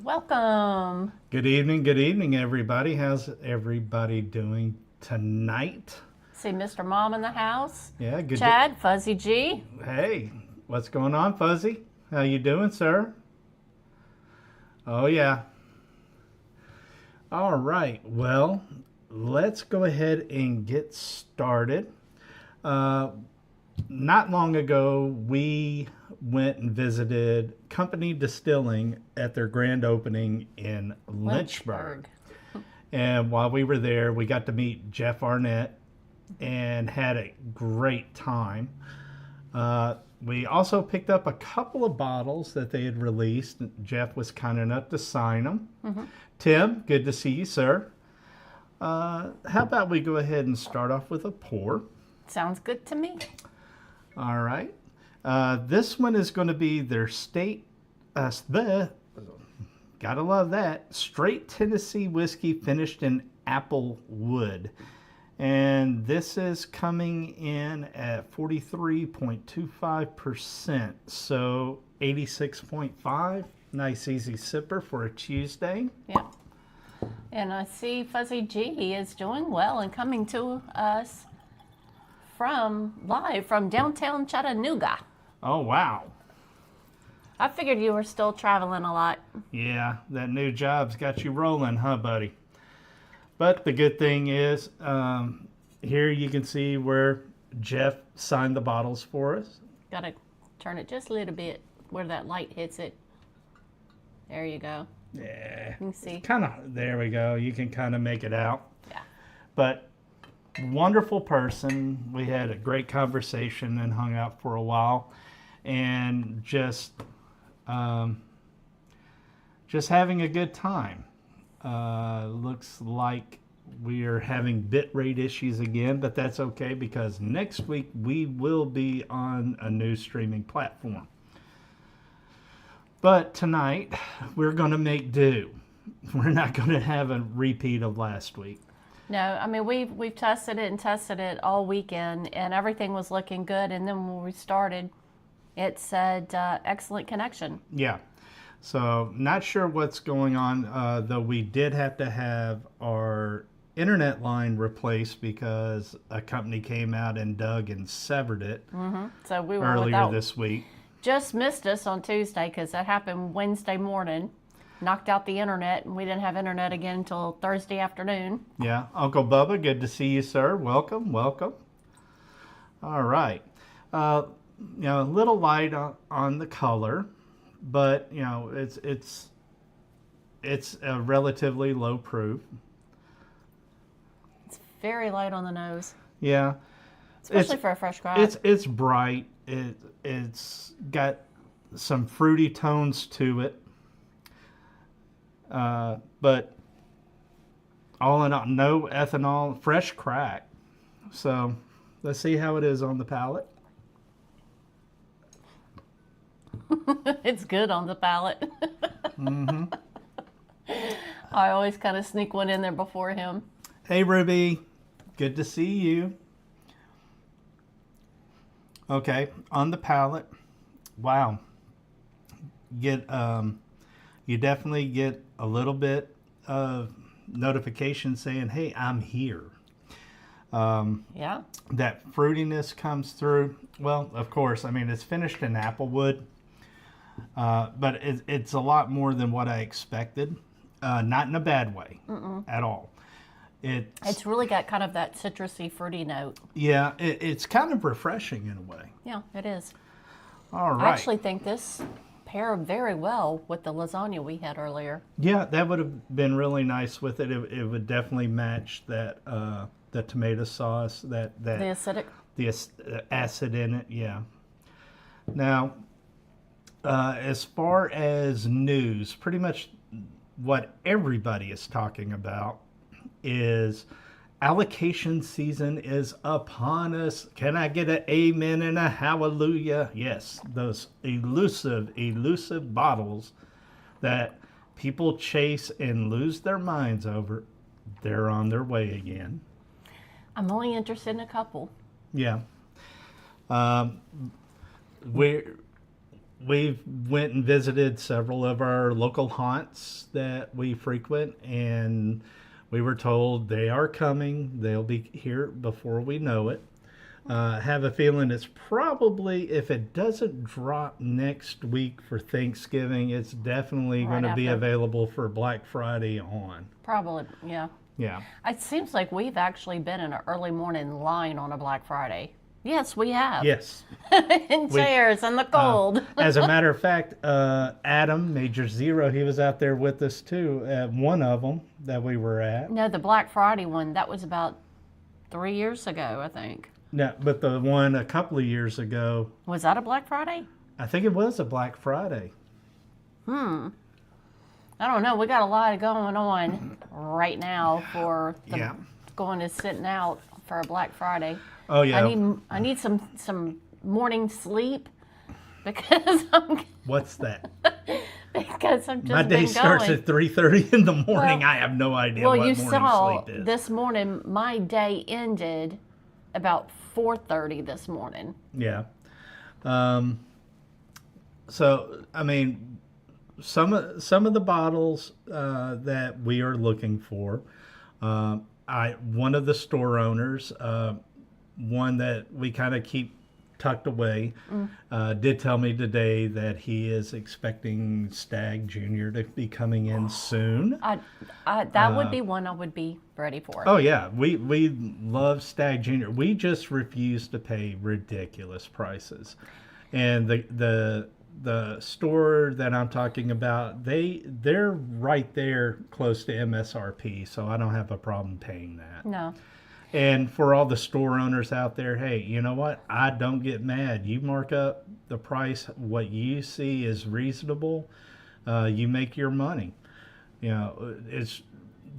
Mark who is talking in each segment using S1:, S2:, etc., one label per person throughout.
S1: Welcome.
S2: Good evening, everybody. How's everybody doing tonight?
S1: See Mr. Mom in the house.
S2: Yeah, good.
S1: Chad, Fuzzy G.
S2: Hey, what's going on, Fuzzy? How you doing, sir? Oh yeah. All right. Well, let's go ahead and get started. Not long ago, we went and visited Company Distilling at their grand opening in Lynchburg. And while we were there, we got to meet Jeff Arnett and had a great time. We also picked up a couple of bottles that they had released. Jeff was kind enough to sign them. Tim, good to see you, sir. How about we go ahead and start off with a pour?
S1: Sounds good to me.
S2: All right. This one is going to be their gotta love that, straight Tennessee whiskey finished in apple wood. And this is coming in at 43.25%, so 86.5. Nice easy sipper for a Tuesday.
S1: Yeah. And I see Fuzzy G is doing well and coming to us live from downtown Chattanooga.
S2: Oh, wow.
S1: I figured you were still traveling a lot.
S2: Yeah, that new job's got you rolling, huh, buddy? But the good thing is, here you can see where Jeff signed the bottles for us.
S1: Gotta turn it just a little bit where that light hits it. There you go.
S2: Yeah.
S1: You can see.
S2: There we go. You can kind of make it out.
S1: Yeah.
S2: But wonderful person. We had a great conversation and hung out for a while, and just having a good time. Looks like we are having bit rate issues again, but that's okay because next week we will be on a new streaming platform. But tonight we're going to make do. We're not going to have a repeat of last week.
S1: No, I mean we've tested it all weekend, and everything was looking good. And then when we started, it said excellent connection.
S2: Yeah, so not sure what's going on. Though we did have to have our internet line replaced because a company came out and dug and severed it.
S1: So we were
S2: earlier this week.
S1: Just missed us on Tuesday because that happened Wednesday morning. Knocked out the internet, and we didn't have internet again until Thursday afternoon.
S2: Yeah, Uncle Bubba, good to see you, sir. Welcome. All right. A little light on the color, but it's a relatively low proof.
S1: It's very light on the nose.
S2: Yeah,
S1: especially for a fresh crop.
S2: It's bright. It's got some fruity tones to it. But all in all, no ethanol, fresh crack. So let's see how it is on the palate.
S1: It's good on the palate. I always kind of sneak one in there before him.
S2: Hey, Ruby. Good to see you. Okay, on the palate. Wow. You definitely get a little bit of notification saying, hey, I'm here.
S1: Yeah.
S2: That fruitiness comes through. Well, of course, I mean, it's finished in applewood, but it's a lot more than what I expected. Not in a bad way at all.
S1: It's really got kind of that citrusy, fruity note.
S2: Yeah, it's kind of refreshing in a way.
S1: Yeah, it is.
S2: All right.
S1: I actually think this paired very well with the lasagna we had earlier.
S2: Yeah, that would have been really nice with it. It would definitely match that the tomato sauce, the
S1: acidic,
S2: the acid in it. Yeah. Now, as far as news, pretty much what everybody is talking about is allocation season is upon us. Can I get an amen and a hallelujah? Yes, those elusive bottles that people chase and lose their minds over, they're on their way again.
S1: I'm only interested in a couple.
S2: Yeah. we've went and visited several of our local haunts that we frequent, and we were told they are coming. They'll be here before we know it. Have a feeling it's probably, if it doesn't drop next week for Thanksgiving, it's definitely
S1: Right
S2: going to be
S1: after.
S2: available for Black Friday on.
S1: Probably, yeah.
S2: Yeah.
S1: It seems like we've actually been in an early morning line on a Black Friday. Yes, we have.
S2: Yes.
S1: In chairs in the cold.
S2: As a matter of fact, Adam, Major Zero, he was out there with us too at one of them that we were at.
S1: No, the Black Friday one, that was about 3 years ago, I think.
S2: No, but the one a couple of years ago,
S1: Was that a Black Friday?
S2: I think it was a Black Friday.
S1: I don't know. We got a lot going on right now for the
S2: Yeah.
S1: going to sitting out for a Black Friday.
S2: Oh yeah.
S1: I need some morning sleep because
S2: What's that?
S1: I've just
S2: My day
S1: been
S2: starts
S1: going.
S2: at 3:30 in the morning.
S1: Well-
S2: I have no idea
S1: Well,
S2: what
S1: you
S2: morning
S1: saw
S2: sleep is.
S1: this morning. My day ended about 4:30 this morning.
S2: Yeah. So I mean, some of the bottles that we are looking for. One of the store owners, one that we kind of keep tucked away, did tell me today that he is expecting Stag Junior to be coming in soon.
S1: That would be one I would be ready for.
S2: Oh yeah, we love Stag Junior. We just refuse to pay ridiculous prices, and the store that I'm talking about, they're right there close to MSRP, so I don't have a problem paying that.
S1: No.
S2: And for all the store owners out there, hey, you know what? I don't get mad. You mark up the price, what you see is reasonable, you make your money. You know, it's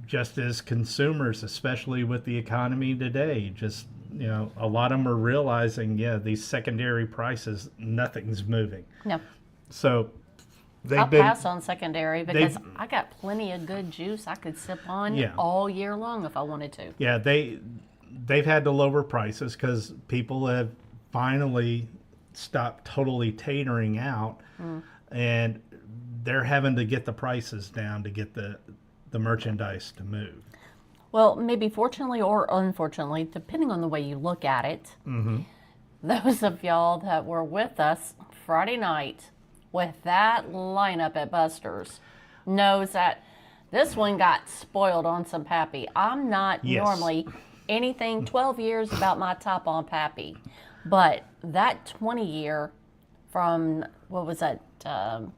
S2: just as consumers, especially with the economy today, just, you know, a lot of them are realizing, yeah, these secondary prices, nothing's moving.
S1: No.
S2: So
S1: I'll pass on secondary because I got plenty of good juice I could sip on
S2: Yeah.
S1: all year long if I wanted to.
S2: Yeah, they've had to lower prices because people have finally stopped totally tatering out, and they're having to get the prices down to get the merchandise to move.
S1: Well, maybe fortunately or unfortunately, depending on the way you look at it, those of y'all that were with us Friday night with that lineup at Buster's knows that this one got spoiled on some Pappy. I'm not
S2: Yes.
S1: normally anything 12 years about my top on Pappy, but that 20 year from, what was that?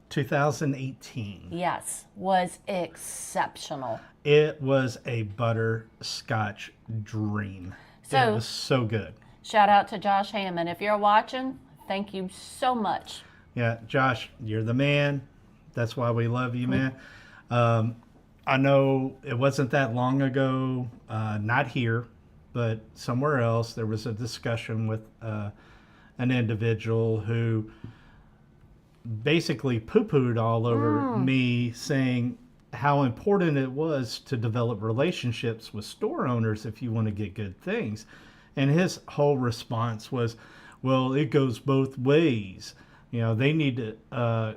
S2: 2018.
S1: Yes, was exceptional.
S2: It was a butterscotch dream.
S1: So-
S2: it was so good.
S1: Shout out to Josh Hammond. If you're watching, thank you so much.
S2: Yeah, Josh, you're the man. That's why we love you, man. I know it wasn't that long ago, not here, but somewhere else, there was a discussion with an individual who basically poo-pooed all over me, saying how important it was to develop relationships with store owners if you want to get good things. And his whole response was, well, it goes both ways. You know, they need to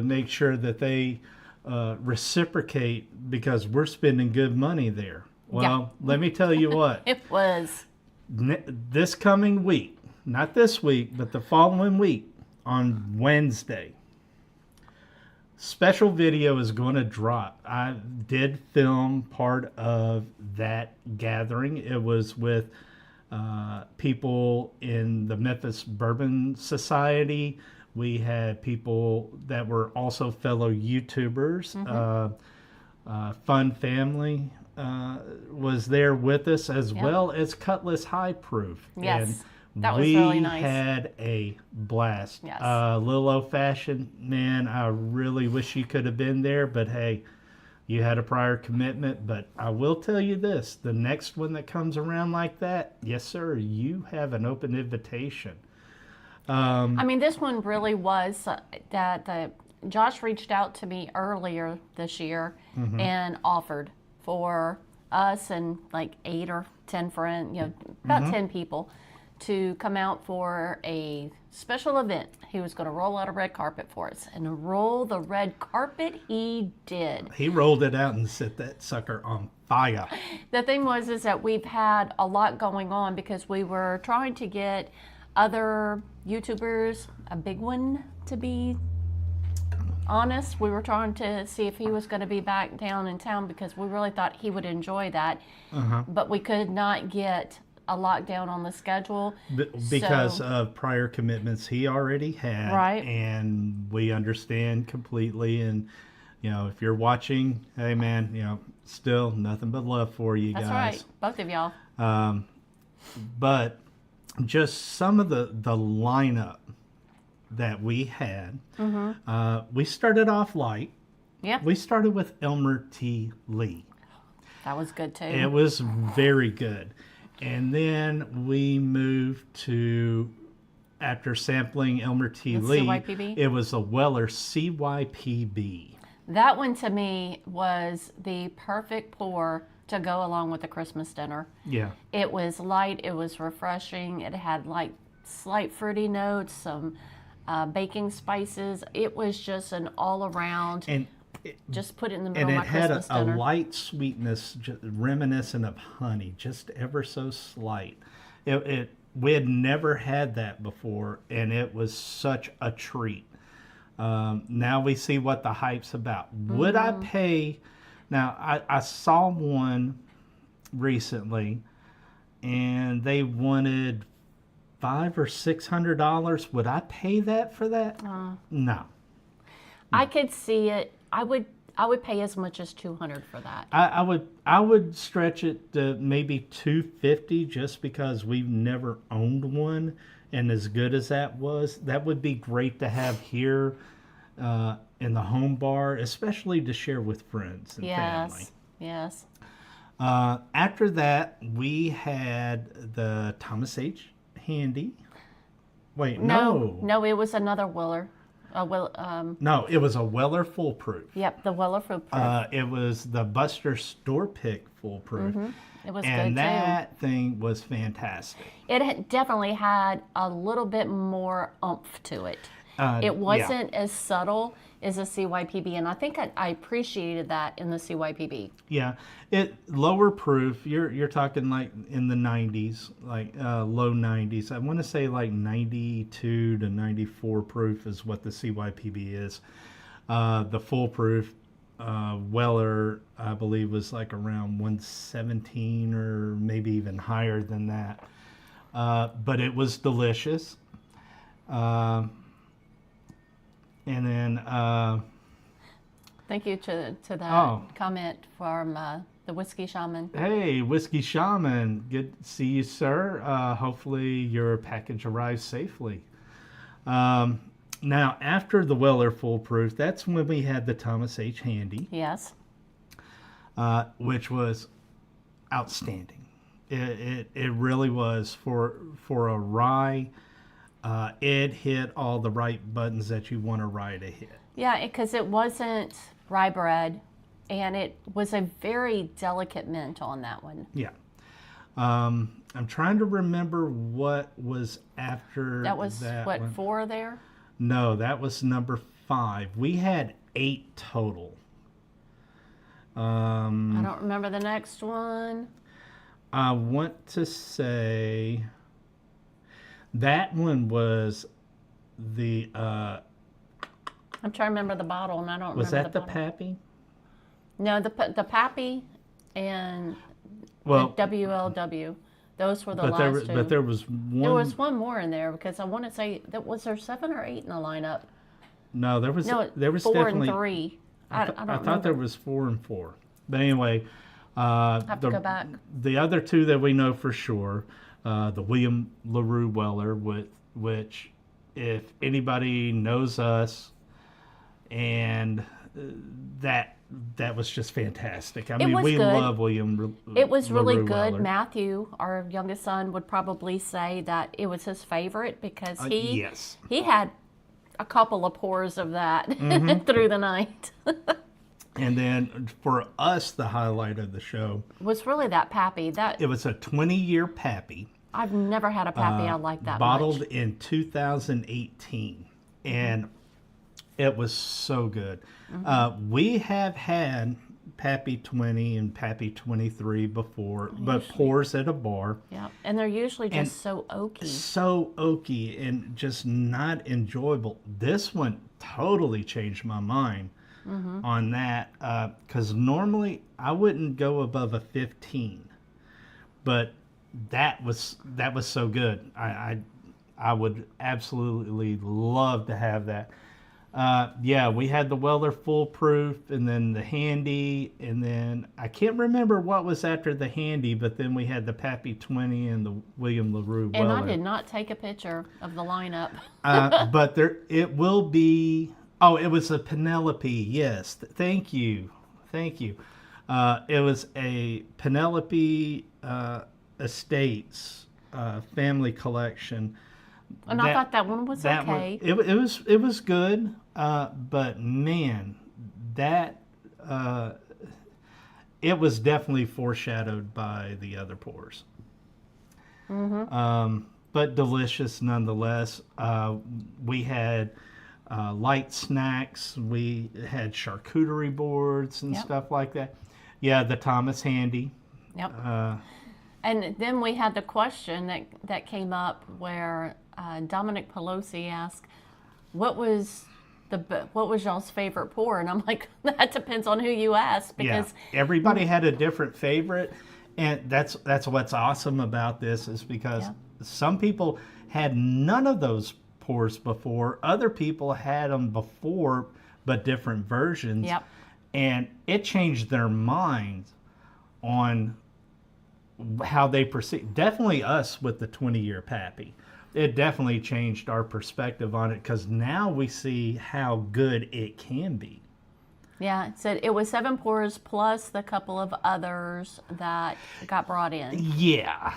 S2: make sure that they reciprocate because we're spending good money there. Well, let me tell you what,
S1: It was.
S2: this coming week, not this week, but the following week on Wednesday, special video is going to drop. I did film part of that gathering. It was with people in the Memphis Bourbon Society. We had people that were also fellow YouTubers. Fun Family was there with us, as well as Cutlass High Proof.
S1: Yes,
S2: And
S1: that was
S2: we
S1: really nice.
S2: had a blast.
S1: Yes.
S2: Little Old Fashioned, man, I really wish you could have been there, but hey, you had a prior commitment. But I will tell you this, the next one that comes around like that, yes sir, you have an open invitation.
S1: I mean, this one really was Josh reached out to me earlier this year and offered for us and like 8 or 10 friends, about 10 people to come out for a special event. He was going to roll out a red carpet for us. And roll the red carpet he did.
S2: He rolled it out and set that sucker on fire.
S1: The thing is that we've had a lot going on because we were trying to get other YouTubers, a big one to be honest. We were trying to see if he was going to be back down in town because we really thought he would enjoy that. But we could not get a lockdown on the schedule.
S2: Because of prior commitments he already had.
S1: Right.
S2: And we understand completely. And, you know, if you're watching, hey, man, you know, still nothing but love for you
S1: That's
S2: guys.
S1: right. Both of y'all.
S2: But just some of the lineup that we had, we started off light.
S1: Yeah.
S2: We started with Elmer T. Lee.
S1: That was good too.
S2: It was very good. And then we moved to, after sampling Elmer T.
S1: The
S2: Lee,
S1: CYPB?
S2: it was a Weller CYPB.
S1: That one to me was the perfect pour to go along with the Christmas dinner.
S2: Yeah.
S1: It was light, it was refreshing, it had like slight fruity notes, some baking spices. It was just an all around,
S2: And
S1: just put it in the middle of
S2: it
S1: my
S2: had
S1: Christmas
S2: a
S1: dinner.
S2: light sweetness, reminiscent of honey, just ever so slight. We had never had that before, and it was such a treat. Now we see what the hype's about. Would I pay? Now I saw one recently, and they wanted $500 or $600. Would I pay that for that? No.
S1: I could see it. I would pay as much as $200 for that.
S2: I would stretch it to maybe $250 just because we've never owned one, and as good as that was, that would be great to have here in the home bar, especially to share with friends and family.
S1: Yes.
S2: After that, we had the Thomas H. Handy. Wait,
S1: No, it was another Weller.
S2: No, it was a Weller Foolproof.
S1: Yep, the Weller Foolproof.
S2: It was the Buster Store Pick Foolproof.
S1: It was
S2: And
S1: good too.
S2: that thing was fantastic.
S1: It definitely had a little bit more oomph to it. It wasn't as subtle as a CYPB, and I think I appreciated that in the CYPB.
S2: Yeah, it lower proof. You're talking like in the 90s, like low 90s. I want to say like 92 to 94 proof is what the CYPB is. The foolproof Weller, I believe, was like around 117 or maybe even higher than that. But it was delicious. And then
S1: Thank you to that comment from the Whiskey Shaman.
S2: hey, Whiskey Shaman, good to see you, sir. Hopefully your package arrives safely. Now, after the Weller Foolproof, that's when we had the Thomas H. Handy,
S1: Yes.
S2: which was outstanding. It really was for a rye. It hit all the right buttons that you want a rye to hit.
S1: Yeah, because it wasn't rye bread, and it was a very delicate mint on that one.
S2: Yeah. I'm trying to remember what was after
S1: That was, what,
S2: one.
S1: 4 there?
S2: No, that was number 5. We had 8 total.
S1: I don't remember the next one.
S2: I want to say that one was the
S1: I'm trying to remember the bottle, and I don't
S2: was
S1: remember
S2: that the
S1: bottle.
S2: Pappy?
S1: No, the Pappy and
S2: Well,
S1: the WLW. Those were the
S2: but
S1: last two.
S2: there was one.
S1: There was one more in there because I want to say that was there 7 or 8 in the lineup.
S2: No, there was
S1: 4
S2: definitely
S1: and 3. I don't
S2: I
S1: remember.
S2: thought there was 4 and 4. But anyway,
S1: Have to go back.
S2: The other 2 that we know for sure, the William LaRue Weller, which if anybody knows us, and that was just fantastic. I mean,
S1: was
S2: we
S1: good.
S2: love William.
S1: It was really
S2: LaRue
S1: good.
S2: Weller.
S1: Matthew, our youngest son, would probably say that it was his favorite because
S2: yes.
S1: he had a couple of pours of that
S2: Mm-hmm.
S1: through the night.
S2: And then for us, the highlight of the show,
S1: Was really that Pappy.
S2: it was a 20-year Pappy.
S1: I've never had a Pappy I like that
S2: bottled
S1: much.
S2: in 2018, and it was so good. We have had Pappy 20 and Pappy 23 before, but pours at a bar.
S1: Yeah, and they're usually
S2: And
S1: just so oaky.
S2: So oaky and just not enjoyable. This one totally changed my mind on that, because normally I wouldn't go above a 15, but that was so good. I would absolutely love to have that. Yeah, we had the Weller Full Proof, and then the Handy, and then I can't remember what was after the Handy, but then we had the Pappy 20 and the William LaRue Weller.
S1: And I did not take a picture of the lineup.
S2: But it will be. Oh, it was a Penelope. Yes, thank you. It was a Penelope Estates family collection.
S1: And I thought that one was okay.
S2: It was good, but man, that it was definitely foreshadowed by the other pours. But delicious nonetheless. We had light snacks. We had charcuterie boards and stuff like that. Yeah, the Thomas Handy.
S1: Yep. And then we had the question that came up where Dominic Pelosi asked, "What was y'all's favorite pour?" And I'm like, that depends on who you ask, because
S2: everybody had a different favorite, and that's what's awesome about this, is because some people had none of those pours before, other people had them before, but different versions, and it changed their minds on how they perceive. Definitely us with the 20-year Pappy. It definitely changed our perspective on it, because now we see how good it can be.
S1: Yeah, it said it was 7 pours plus the couple of others that got brought in.
S2: Yeah.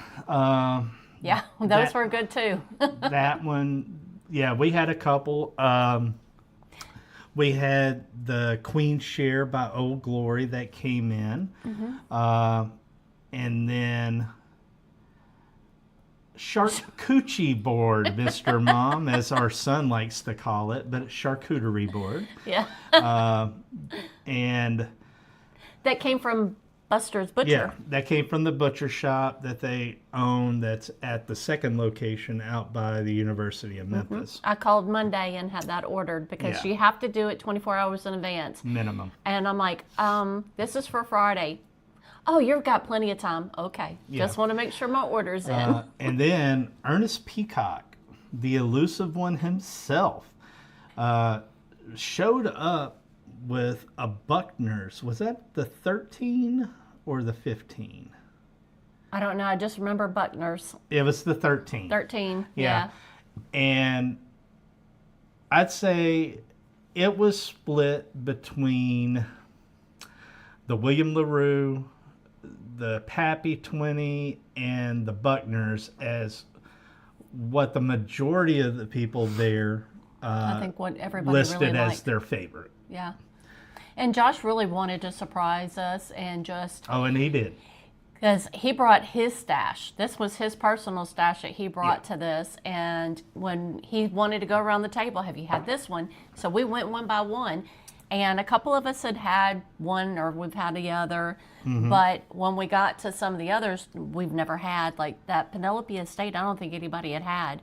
S1: Yeah, those were good too.
S2: That one, yeah, we had a couple. We had the Queen's Share by Old Glory that came in. And then charcuterie board, Mr. Mom, as our son likes to call it, but charcuterie board.
S1: Yeah.
S2: And
S1: that came from Buster's Butcher.
S2: Yeah, that came from the butcher shop that they own, that's at the second location out by the University of Memphis.
S1: I called Monday and had that ordered, because you have to do it 24 hours in advance.
S2: Minimum.
S1: And I'm like, this is for Friday. Oh, you've got plenty of time. Okay. Just want to make sure my order's in.
S2: And then Ernest Peacock, the elusive one himself, showed up with a Buckner's. Was that the 13 or the 15?
S1: I don't know. I just remember Buckner's.
S2: It was the 13.
S1: 13, yeah.
S2: And I'd say it was split between the William LaRue, the Pappy 20, and the Buckner's as what the majority of the people there
S1: I think what everybody
S2: listed
S1: really
S2: as
S1: liked.
S2: their favorite.
S1: Yeah. And Josh really wanted to surprise us and just...
S2: Oh, and he did.
S1: Because he brought his stash. This was his personal stash that he brought to this. And when he wanted to go around the table, have you had this one? So we went one by one. And a couple of us had had one, or we've had the other. But when we got to some of the others, we've never had. Like that Penelope Estate, I don't think anybody had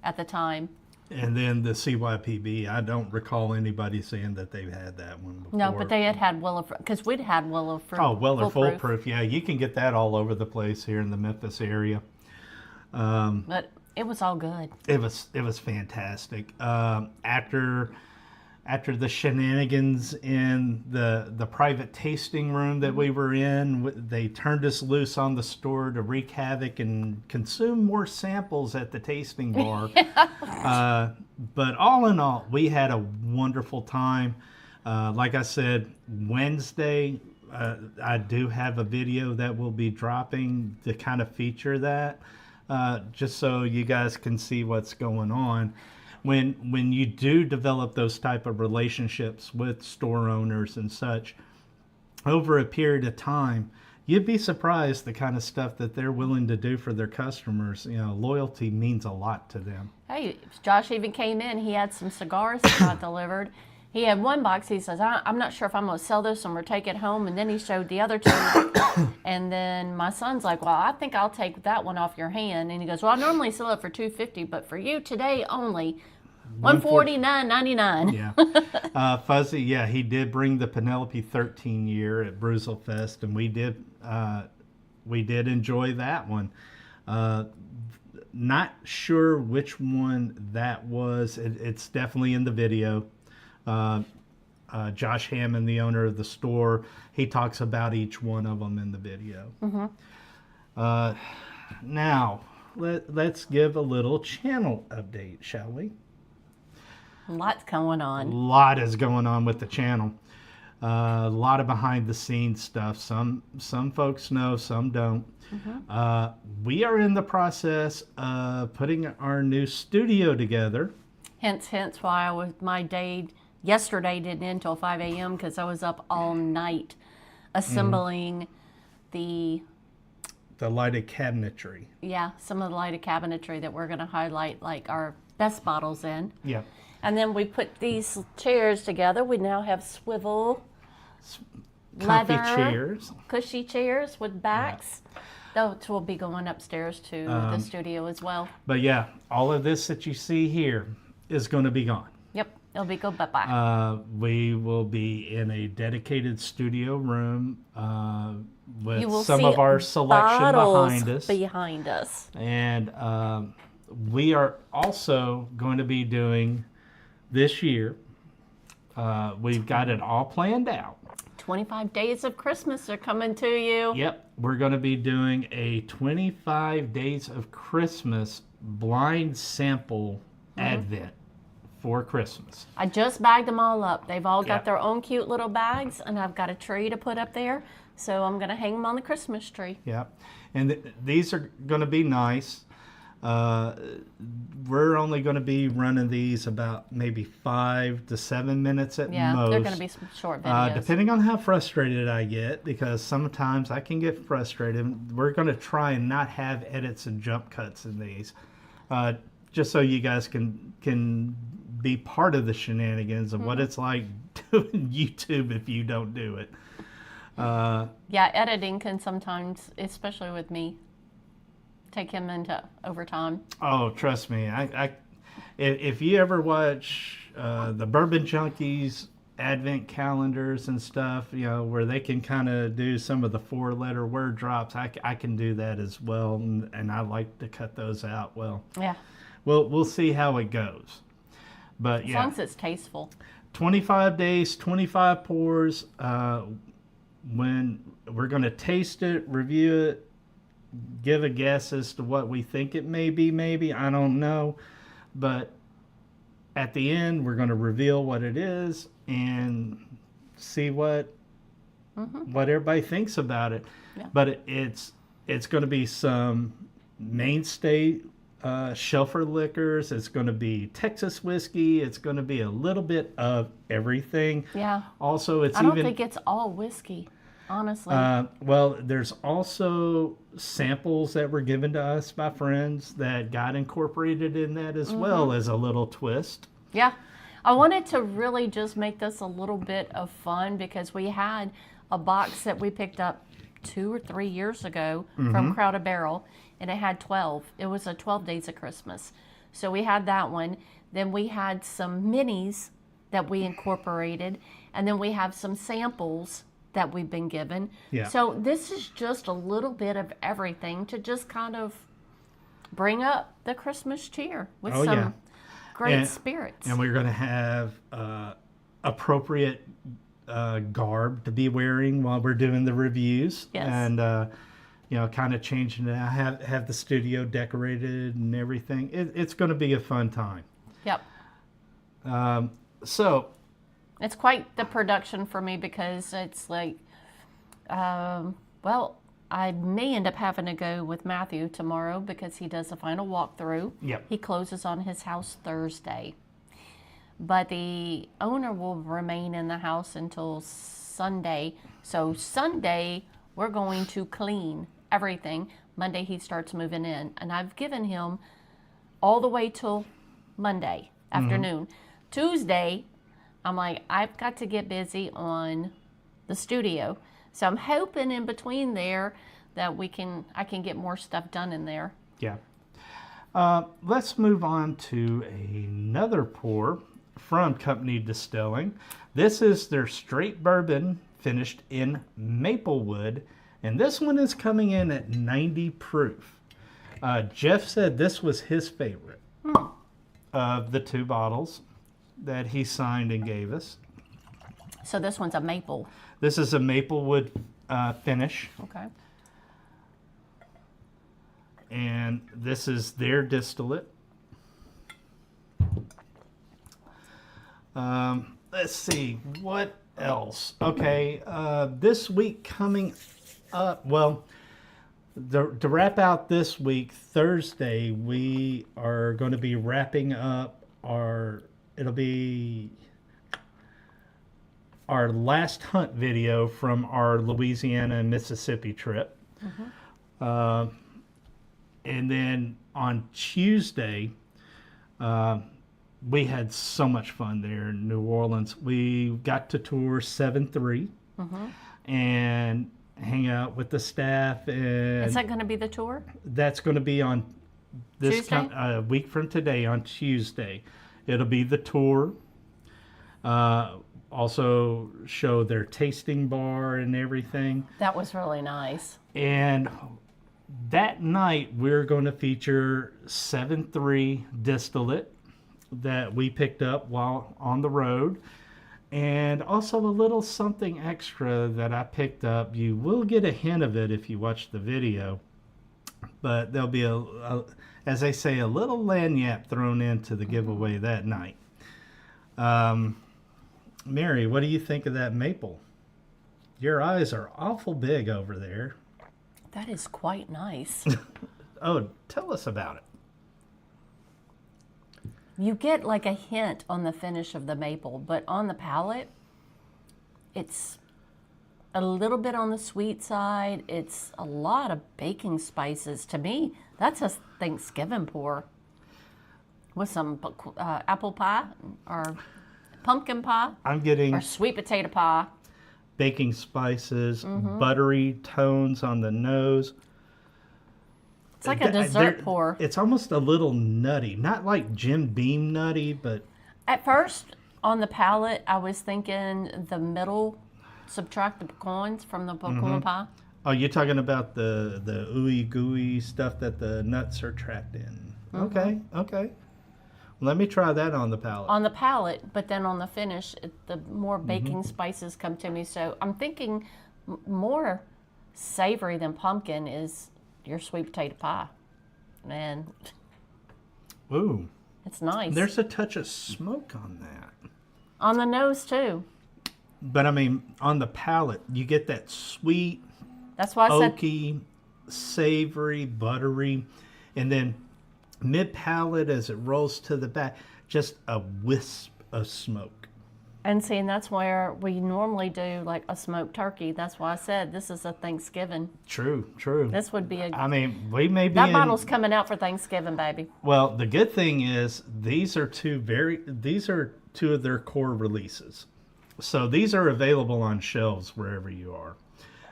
S1: at the time.
S2: And then the CYPB, I don't recall anybody saying that they've had that one before.
S1: No, but they had Weller, because we'd had Weller Full
S2: Oh, Weller Full
S1: Proof.
S2: Proof. Yeah, you can get that all over the place here in the Memphis area.
S1: But it was all good.
S2: It was fantastic. After the shenanigans in the private tasting room that we were in, they turned us loose on the store to wreak havoc and consume more samples at the tasting bar. But all in all, we had a wonderful time. Like I said, Wednesday, I do have a video that will be dropping to kind of feature that, just so you guys can see what's going on. When you do develop those type of relationships with store owners and such, over a period of time, you'd be surprised the kind of stuff that they're willing to do for their customers. You know, loyalty means a lot to them.
S1: Hey, Josh even came in. He had some cigars that got delivered. He had one box. He says, I'm not sure if I'm going to sell this one or take it home. And then he showed the other two. And then my son's like, well, I think I'll take that one off your hand. And he goes, well, I normally sell it for $250, but for you today only, $149.99.
S2: Yeah. Fuzzy, yeah, he did bring the Penelope 13 year at Bruzel Fest, and we did enjoy that one. Not sure which one that was. It's definitely in the video. Josh Hammond, the owner of the store, he talks about each one of them in the video. Now, let's give a little channel update, shall we?
S1: Lots going
S2: A
S1: on.
S2: lot is going on with the channel. A lot of behind the scenes stuff. Some folks know, some don't. We are in the process of putting our new studio together.
S1: Hence why my day yesterday didn't end until 5 a.m. because I was up all night assembling the
S2: lighted cabinetry.
S1: Yeah, some of the lighted cabinetry that we're going to highlight like our best bottles in.
S2: Yeah.
S1: And then we put these chairs together. We now have swivel,
S2: Comfy
S1: leather,
S2: chairs.
S1: cushy chairs with backs. Those will be going upstairs to the studio as well.
S2: But yeah, all of this that you see here is going to be gone.
S1: Yep, it'll be go bye-bye.
S2: We will be in a dedicated studio room
S1: You will
S2: with some
S1: see
S2: of our selection
S1: bottles
S2: behind us.
S1: behind us.
S2: And we are also going to be doing this year, we've got it all planned out.
S1: 25 Days of Christmas are coming to you.
S2: Yep, we're going to be doing a 25 Days of Christmas blind sample advent for Christmas.
S1: I just bagged them all up. They've all got
S2: Yep.
S1: their own cute little bags, and I've got a tree to put up there. So I'm going to hang them on the Christmas tree.
S2: Yep, and these are going to be nice. We're only going to be running these about maybe 5 to 7 minutes at
S1: Yeah,
S2: most.
S1: they're going to be some short videos.
S2: Depending on how frustrated I get, because sometimes I can get frustrated. We're going to try and not have edits and jump cuts in these, just so you guys can be part of the shenanigans of what it's like doing YouTube if you don't do it.
S1: Yeah, editing can sometimes, especially with me, take him into overtime.
S2: Oh, trust me. If you ever watch the Bourbon Junkies advent calendars and stuff, you know, where they can kind of do some of the 4-letter word drops, I can do that as well, and I like to cut those out. Well,
S1: Yeah,
S2: we'll see how it goes. But
S1: as
S2: yeah,
S1: long as it's tasteful.
S2: 25 days, 25 pours. When we're going to taste it, review it, give a guess as to what we think it may be, maybe. I don't know. But at the end, we're going to reveal what it is and see what everybody thinks about it.
S1: Yeah.
S2: But it's going to be some mainstay shelfer liquors. It's going to be Texas whiskey. It's going to be a little bit of everything.
S1: Yeah.
S2: Also, it's
S1: I don't think it's all whiskey, honestly.
S2: well, there's also samples that were given to us by friends that got incorporated in that as well as a little twist.
S1: Yeah. I wanted to really just make this a little bit of fun because we had a box that we picked up 2 or 3 years ago from Crowded Barrel, and it had 12. It was a 12 Days of Christmas. So we had that one. Then we had some minis that we incorporated, and then we have some samples that we've been given.
S2: Yeah.
S1: So this is just a little bit of everything to just kind of bring up the Christmas cheer with
S2: Oh,
S1: some
S2: yeah.
S1: great spirits.
S2: And we're going to have appropriate garb to be wearing while we're doing the reviews.
S1: Yes.
S2: And, you know, kind of changing it. Have the studio decorated and everything. It's going to be a fun time.
S1: Yep.
S2: So,
S1: It's quite the production for me because it's like, well, I may end up having to go with Matthew tomorrow because he does the final walkthrough.
S2: Yep.
S1: He closes on his house Thursday. But the owner will remain in the house until Sunday. So Sunday, we're going to clean everything. Monday he starts moving in, and I've given him all the way till Monday afternoon. Tuesday, I'm like, I've got to get busy on the studio. So I'm hoping in between there that I can get more stuff done in there.
S2: Yeah. Let's move on to another pour from Company Distilling. This is their straight bourbon finished in maple wood, and this one is coming in at 90 proof. Jeff said this was his favorite of the 2 bottles that he signed and gave us.
S1: So this one's a maple.
S2: This is a maple wood finish.
S1: Okay.
S2: And this is their distillate. Let's see, what else? Okay, this week coming up, well, to wrap out this week, Thursday, we are going to be wrapping up it'll be our last hunt video from our Louisiana and Mississippi trip. And then on Tuesday, we had so much fun there in New Orleans. We got to tour 7-3 and hang out with the staff. And
S1: is that going to be the tour?
S2: That's going to be on this week from today, on Tuesday. It'll be the tour. Also show their tasting bar and everything.
S1: That was really nice.
S2: And that night, we're going to feature 7-3 distillate that we picked up while on the road. And also a little something extra that I picked up. You will get a hint of it if you watch the video. But there'll be, as they say, a little lagniappe thrown into the giveaway that night. Mary, what do you think of that maple? Your eyes are awful big over there.
S1: That is quite nice.
S2: Oh, tell us about it.
S1: You get like a hint on the finish of the maple, but on the palate, it's a little bit on the sweet side. It's a lot of baking spices. To me, that's a Thanksgiving pour with some apple pie or pumpkin pie.
S2: I'm getting
S1: or sweet potato pie.
S2: Baking spices, buttery tones on the nose.
S1: It's like a dessert pour.
S2: It's almost a little nutty. Not like Jim Beam nutty, but...
S1: At first, on the palate, I was thinking the middle, subtract the pecans from the pecan pie.
S2: Oh, you're talking about the ooey gooey stuff that the nuts are trapped in. Okay. Let me try that on the palate.
S1: On the palate, but then on the finish, the more baking spices come to me. So I'm thinking more savory than pumpkin is your sweet potato pie. Man.
S2: Ooh.
S1: It's nice.
S2: There's a touch of smoke on that.
S1: On the nose, too.
S2: But, I mean, on the palate, you get that sweet,
S1: that's why I
S2: oaky, savory, buttery, and then mid-palate as it rolls to the back, just a wisp of smoke.
S1: And see, and that's where we normally do like a smoked turkey. That's why I said this is a Thanksgiving.
S2: True.
S1: This would be
S2: I mean, we may be
S1: that bottle's coming out for Thanksgiving, baby.
S2: Well, the good thing is these are two of their core releases. So these are available on shelves wherever you are.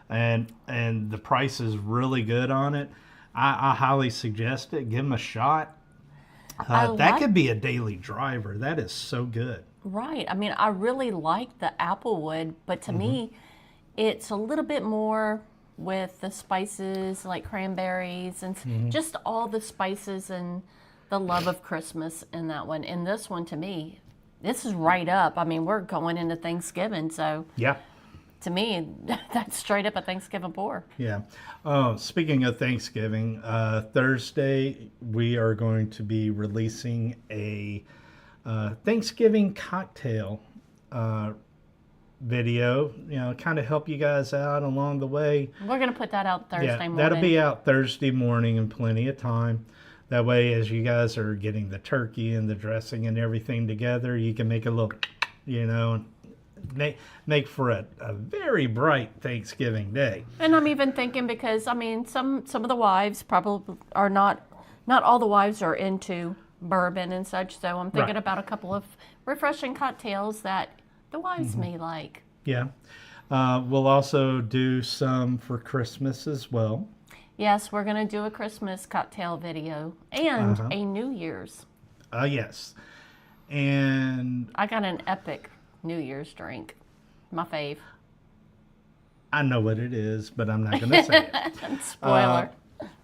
S2: And the price is really good on it. I highly suggest it. Give them a shot. That could be a daily driver. That is so good.
S1: Right. I mean, I really like the applewood, but to me, it's a little bit more with the spices like cranberries and just all the spices and the love of Christmas in that one. And this one, to me, this is right up. I mean, we're going into Thanksgiving, so
S2: yeah.
S1: To me, that's straight up a Thanksgiving pour.
S2: Yeah. Speaking of Thanksgiving, Thursday we are going to be releasing a Thanksgiving cocktail video. You know, kind of help you guys out along the way.
S1: We're going to put that out Thursday morning.
S2: That'll be out Thursday morning in plenty of time. That way, as you guys are getting the turkey and the dressing and everything together, you can make a little, make for a very bright Thanksgiving day.
S1: And I'm even thinking because I mean some of the wives probably are not all the wives are into bourbon and such. So I'm thinking
S2: Right.
S1: about a couple of refreshing cocktails that the wives may like.
S2: Yeah. We'll also do some for Christmas as well.
S1: Yes, we're going to do a Christmas cocktail video and a New Year's.
S2: Yes. And
S1: I got an epic New Year's drink. My fave.
S2: I know what it is, but I'm not going to say it.
S1: Spoiler.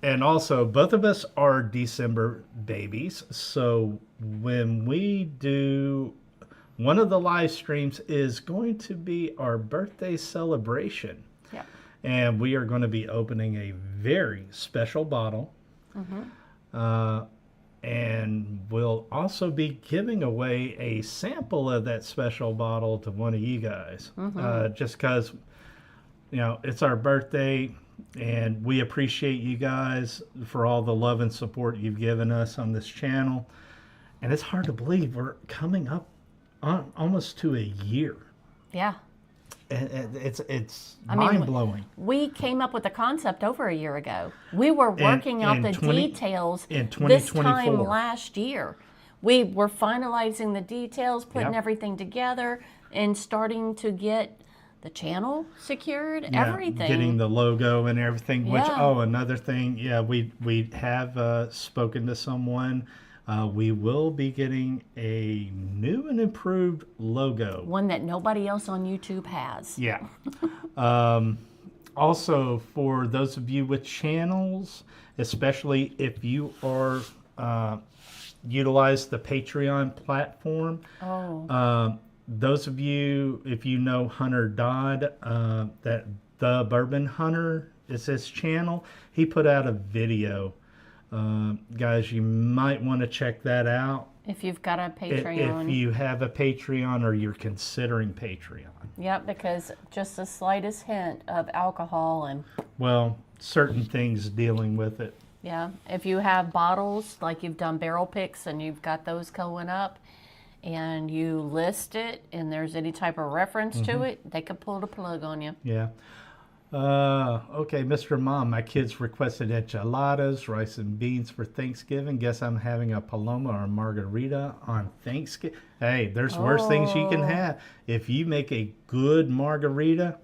S2: And also, both of us are December babies. So when we do, one of the live streams is going to be our birthday celebration.
S1: Yep.
S2: And we are going to be opening a very special bottle. And we'll also be giving away a sample of that special bottle to one of you guys. Just because, you know, it's our birthday and we appreciate you guys for all the love and support you've given us on this channel. And it's hard to believe we're coming up on almost to a year.
S1: Yeah.
S2: And it's
S1: I mean,
S2: mind-blowing.
S1: We came up with the concept over a year ago. We were working out the details
S2: in
S1: this time
S2: 2024.
S1: last year. We were finalizing the details, putting
S2: Yep.
S1: everything together, and starting to get the channel secured, everything.
S2: Getting the logo and everything. Which,
S1: Yeah.
S2: another thing, we have spoken to someone. We will be getting a new and improved logo.
S1: One that nobody else on YouTube has.
S2: Yeah. Also, for those of you with channels, especially if you are utilize the Patreon platform. Those of you, if you know Hunter Dodd, that the Bourbon Hunter is his channel. He put out a video. Guys, you might want to check that out.
S1: If you've got a Patreon.
S2: If you have a Patreon or you're considering Patreon.
S1: Yep, because just the slightest hint of alcohol and
S2: Well, certain things dealing with it.
S1: yeah, if you have bottles like you've done barrel picks and you've got those going up and you list it and there's any type of reference to it, they could pull the plug on you.
S2: Yeah. Okay, Mr. Mom, my kids requested enchiladas, rice and beans for Thanksgiving. Guess I'm having a paloma or a margarita on Thanksgiving. Hey, there's worse things you can have. If you make a good margarita,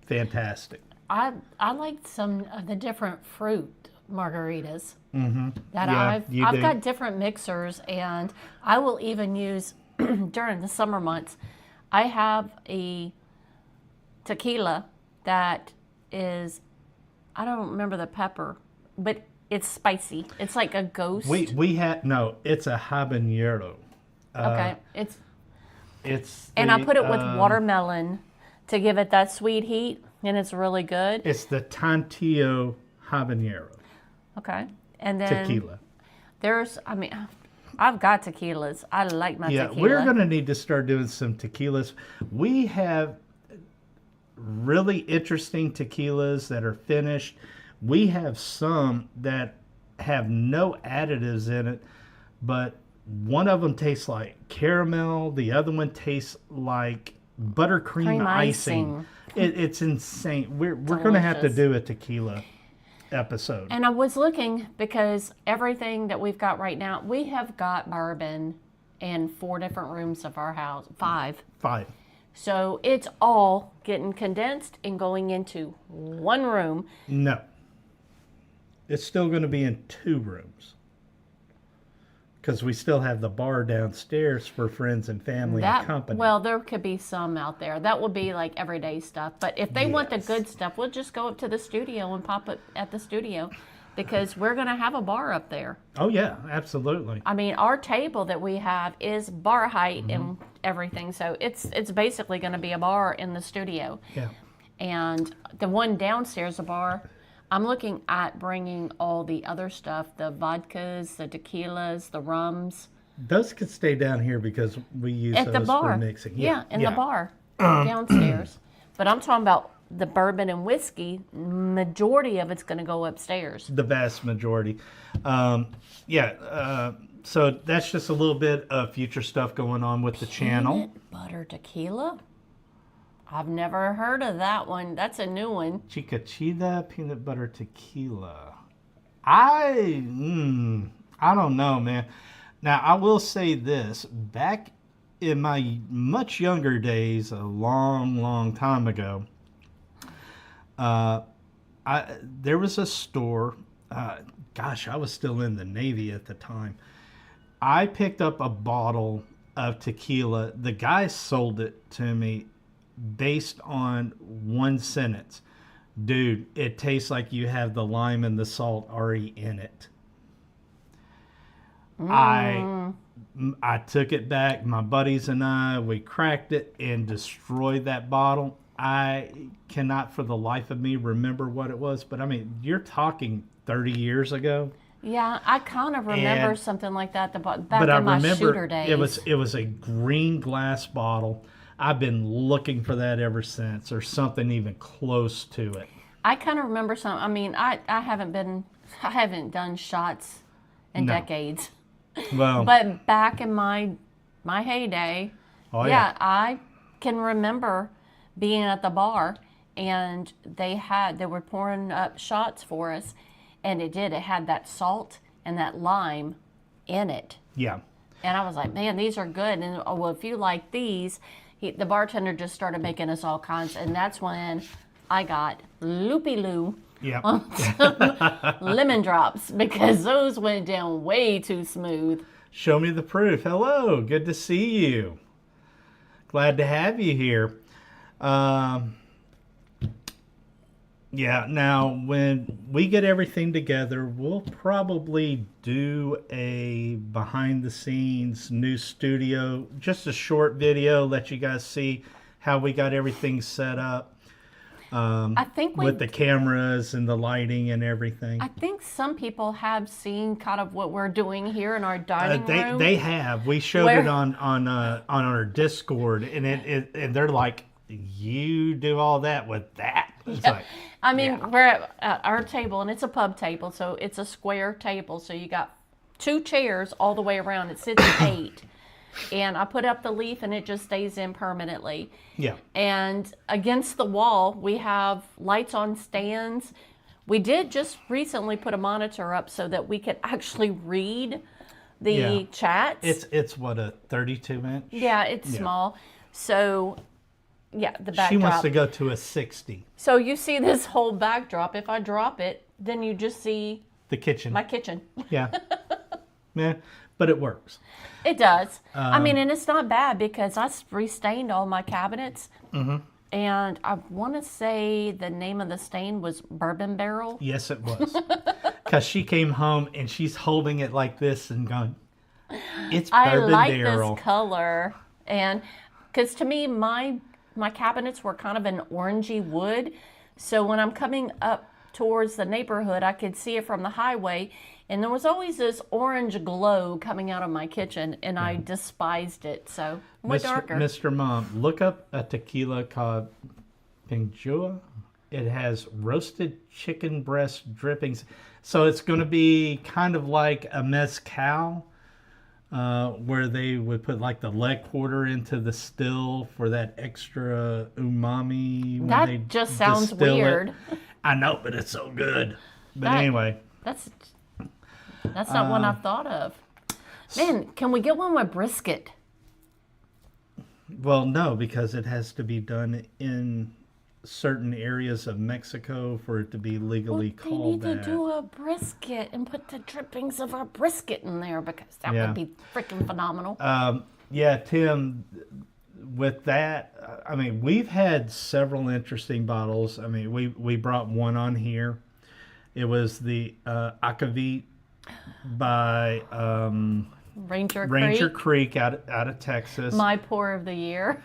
S2: fantastic.
S1: I like some of the different fruit margaritas that
S2: Yeah, you
S1: I've
S2: do.
S1: got different mixers, and I will even use during the summer months. I have a tequila that is, I don't remember the pepper, but it's spicy. It's like a ghost.
S2: We had no. It's a habanero.
S1: Okay,
S2: It's
S1: and I
S2: the,
S1: put it with watermelon to give it that sweet heat, and it's really good.
S2: It's the Tantillo habanero
S1: Okay, and then
S2: tequila.
S1: there's, I mean, I've got tequilas. I like my
S2: Yeah,
S1: tequila.
S2: we're going to need to start doing some tequilas. We have really interesting tequilas that are finished. We have some that have no additives in it, but one of them tastes like caramel. The other one tastes like buttercream
S1: Cream
S2: icing. It's insane. We're going to have to
S1: Delicious.
S2: do a tequila episode.
S1: And I was looking because everything that we've got right now, we have got bourbon in 4 different rooms of our house, 5.
S2: 5.
S1: So it's all getting condensed and going into one room.
S2: No. It's still going to be in 2 rooms. Because we still have the bar downstairs for friends and family and company.
S1: Well, there could be some out there. That would be like everyday stuff. But if they want the
S2: Yes.
S1: good stuff, we'll just go up to the studio and pop it at the studio because we're going to have a bar up there.
S2: Oh, yeah, absolutely.
S1: I mean, our table that we have is bar height
S2: Mm-hmm.
S1: and everything. So it's basically going to be a bar in the studio.
S2: Yeah.
S1: And the one downstairs, the bar, I'm looking at bringing all the other stuff, the vodkas, the tequilas, the rums,
S2: Those could stay down here because we use
S1: at
S2: those
S1: the bar.
S2: for mixing.
S1: Yeah, in the bar downstairs. But I'm talking about the bourbon and whiskey, majority of it's going to go upstairs.
S2: The vast majority. So that's just a little bit of future stuff going on with the channel.
S1: Peanut butter tequila? I've never heard of that one. That's a new one.
S2: Chicachita peanut butter tequila. I don't know, man. Now, I will say this. Back in my much younger days, a long, long time ago, there was a store. I was still in the Navy at the time. I picked up a bottle of tequila. The guy sold it to me based on one sentence. Dude, it tastes like you have the lime and the salt already in it. I took it back. My buddies and I, we cracked it and destroyed that bottle. I cannot for the life of me remember what it was, but I mean, you're talking 30 years ago.
S1: Yeah, I kind of remember something like that back in my shooter days.
S2: It was a green glass bottle. I've been looking for that ever since, or something even close to it.
S1: I kind of remember some. I mean, I haven't done shots in decades.
S2: Well,
S1: but back in my heyday, I can remember being at the bar, and they were pouring up shots for us, and it had that salt and that lime in it.
S2: Yeah.
S1: And I was like, man, these are good. And well, if you like these, the bartender just started making us all kinds, and that's when I got loopy-loo on some lemon drops, because those went down way too smooth.
S2: Show me the proof. Hello, good to see you. Glad to have you here. Now when we get everything together, we'll probably do a behind the scenes new studio, just a short video, let you guys see how we got everything set up.
S1: I think
S2: with the cameras and the lighting and everything.
S1: I think some people have seen kind of what we're doing here in our dining room.
S2: They have. We showed it on our Discord, and and they're like, you do all that with that? It's like,
S1: we're at our table, and it's a pub table, so it's a square table. So you got 2 chairs all the way around. It sits 8. And I put up the leaf, and it just stays in permanently.
S2: Yeah.
S1: And against the wall, we have lights on stands. We did just recently put a monitor up so that we could actually read the chats.
S2: It's what, a 32-inch?
S1: Yeah, it's small. So, the backdrop.
S2: She wants to go to a 60.
S1: So you see this whole backdrop. If I drop it, then you just see
S2: the kitchen.
S1: My kitchen.
S2: Yeah. Yeah, but it works.
S1: It does. And it's not bad, because I restained all my cabinets. Mm-hmm. And I want to say the name of the stain was Bourbon Barrel.
S2: Yes, it was. Because she came home and she's holding it like this and going, it's Bourbon Barrel.
S1: I like this color. And because to me, my cabinets were kind of an orangey wood. So when I'm coming up towards the neighborhood, I could see it from the highway. And there was always this orange glow coming out of my kitchen, and I despised it. So more darker.
S2: Mr. Mom, look up a tequila called Pinjua. It has roasted chicken breast drippings. So it's going to be kind of like a mezcal, where they would put like the leg quarter into the still for that extra umami. When
S1: that
S2: they
S1: just sounds
S2: distill
S1: weird.
S2: It. I know, but it's so good. But anyway.
S1: That's not one I've thought of. Man, can we get one with brisket?
S2: Well, no, because it has to be done in certain areas of Mexico for it to be legally called that.
S1: They need to do a brisket and put the drippings of our brisket in there, because that would be freaking phenomenal.
S2: Tim, with that, we've had several interesting bottles. We brought one on here. It was the Akavit by
S1: Ranger
S2: Creek out of Texas.
S1: My pour of the year.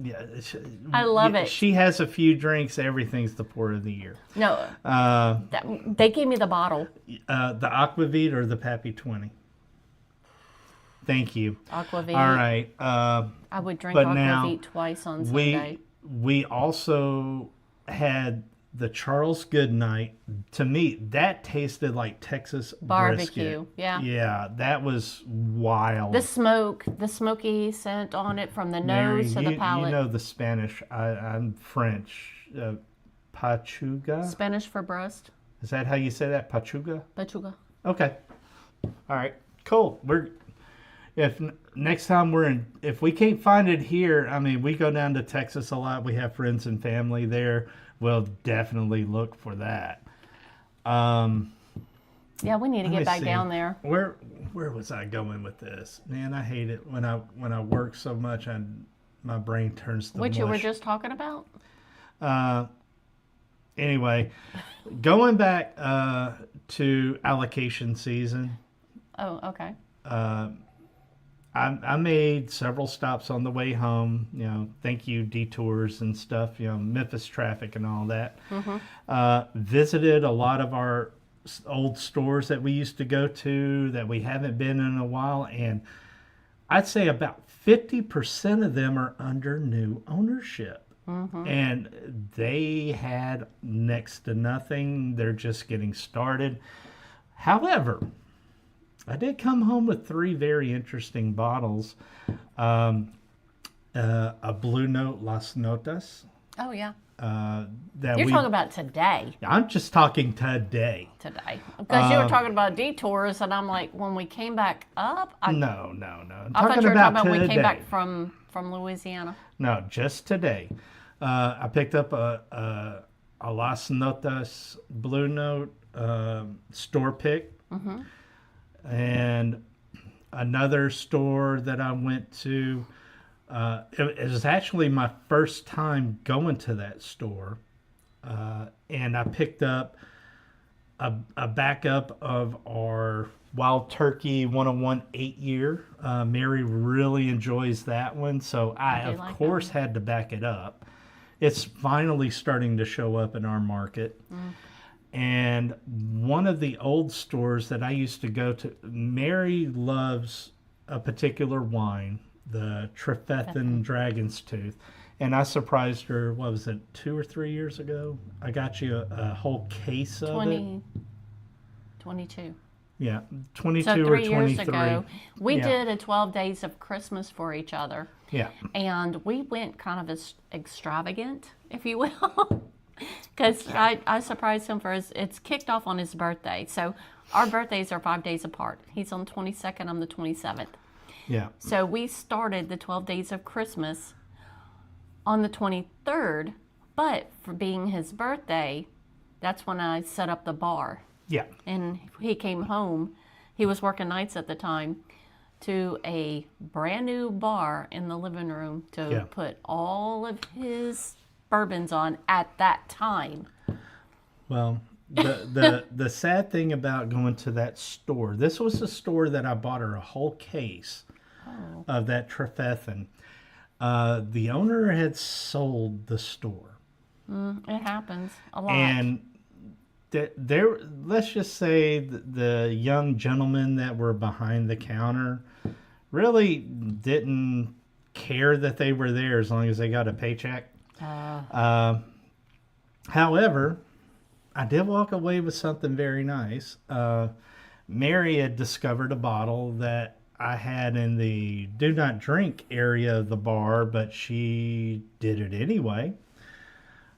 S2: Yeah,
S1: I love it.
S2: She has a few drinks. Everything's the pour of the year.
S1: No, they gave me the bottle.
S2: The Aquavit or the Pappy 20? Thank you.
S1: Aquavit.
S2: All right.
S1: I would drink Aquavit twice on Sunday.
S2: we also had the Charles Goodnight. To me, that tasted like Texas
S1: Barbecue,
S2: brisket.
S1: yeah.
S2: Yeah, that was wild.
S1: The smoky scent on it from the
S2: Mary,
S1: nose to the palate.
S2: you know the Spanish. I'm French. Pachuga?
S1: Spanish for breast.
S2: Is that how you say that? Pachuga?
S1: Pechuga.
S2: Okay. All right. Cool. If next time if we can't find it here, I mean, we go down to Texas a lot. We have friends and family there. We'll definitely look for that.
S1: Yeah, we need to get back down there.
S2: Where was I going with this? Man, I hate it when I work so much. My brain turns to
S1: What
S2: mush.
S1: you were just talking about?
S2: Anyway, going back to allocation season.
S1: Oh, okay.
S2: I made several stops on the way home. You know, thank you detours and stuff. You know, Memphis traffic and all that. Visited a lot of our old stores that we used to go to that we haven't been in a while, and I'd say about 50% of them are under new ownership. And they had next to nothing. They're just getting started. However, I did come home with 3 very interesting bottles. A Blue Note Las Notas.
S1: Oh, yeah.
S2: That
S1: You're talking about today.
S2: I'm just talking today.
S1: Today. Because you were talking about detours, and I'm like, when we came back up.
S2: No.
S1: I thought you were talking about when we came back from Louisiana.
S2: No, just today. I picked up a Las Notas Blue Note store pick. And another store that I went to, it was actually my first time going to that store. And I picked up a backup of our Wild Turkey 101 8-year. Mary really enjoys that one, so I of course had to back it up. It's finally starting to show up in our market. And one of the old stores that I used to go to, Mary loves a particular wine, the Trefethen Dragon's Tooth. And I surprised her, what was it, 2 or 3 years ago? I got you a whole case of it.
S1: 22.
S2: Yeah, 22
S1: so 3
S2: or 23.
S1: years ago, we did a 12 days of Christmas for each other.
S2: Yeah.
S1: And we went kind of extravagant, if you will. Because I surprised him it's kicked off on his birthday. So our birthdays are 5 days apart. He's on the 22nd, I'm the 27th.
S2: Yeah.
S1: So we started the 12 days of Christmas on the 23rd, but for being his birthday, that's when I set up the bar.
S2: Yeah.
S1: And he came home, he was working nights at the time, to a brand new bar in the living room to put all of his bourbons on at that time.
S2: Well, the sad thing about going to that store, this was the store that I bought her a whole case of that Trefethen. The owner had sold the store.
S1: It happens a lot.
S2: And there, let's just say the young gentlemen that were behind the counter really didn't care that they were there as long as they got a paycheck. However, I did walk away with something very nice. Mary had discovered a bottle that I had in the do not drink area of the bar, but she did it anyway.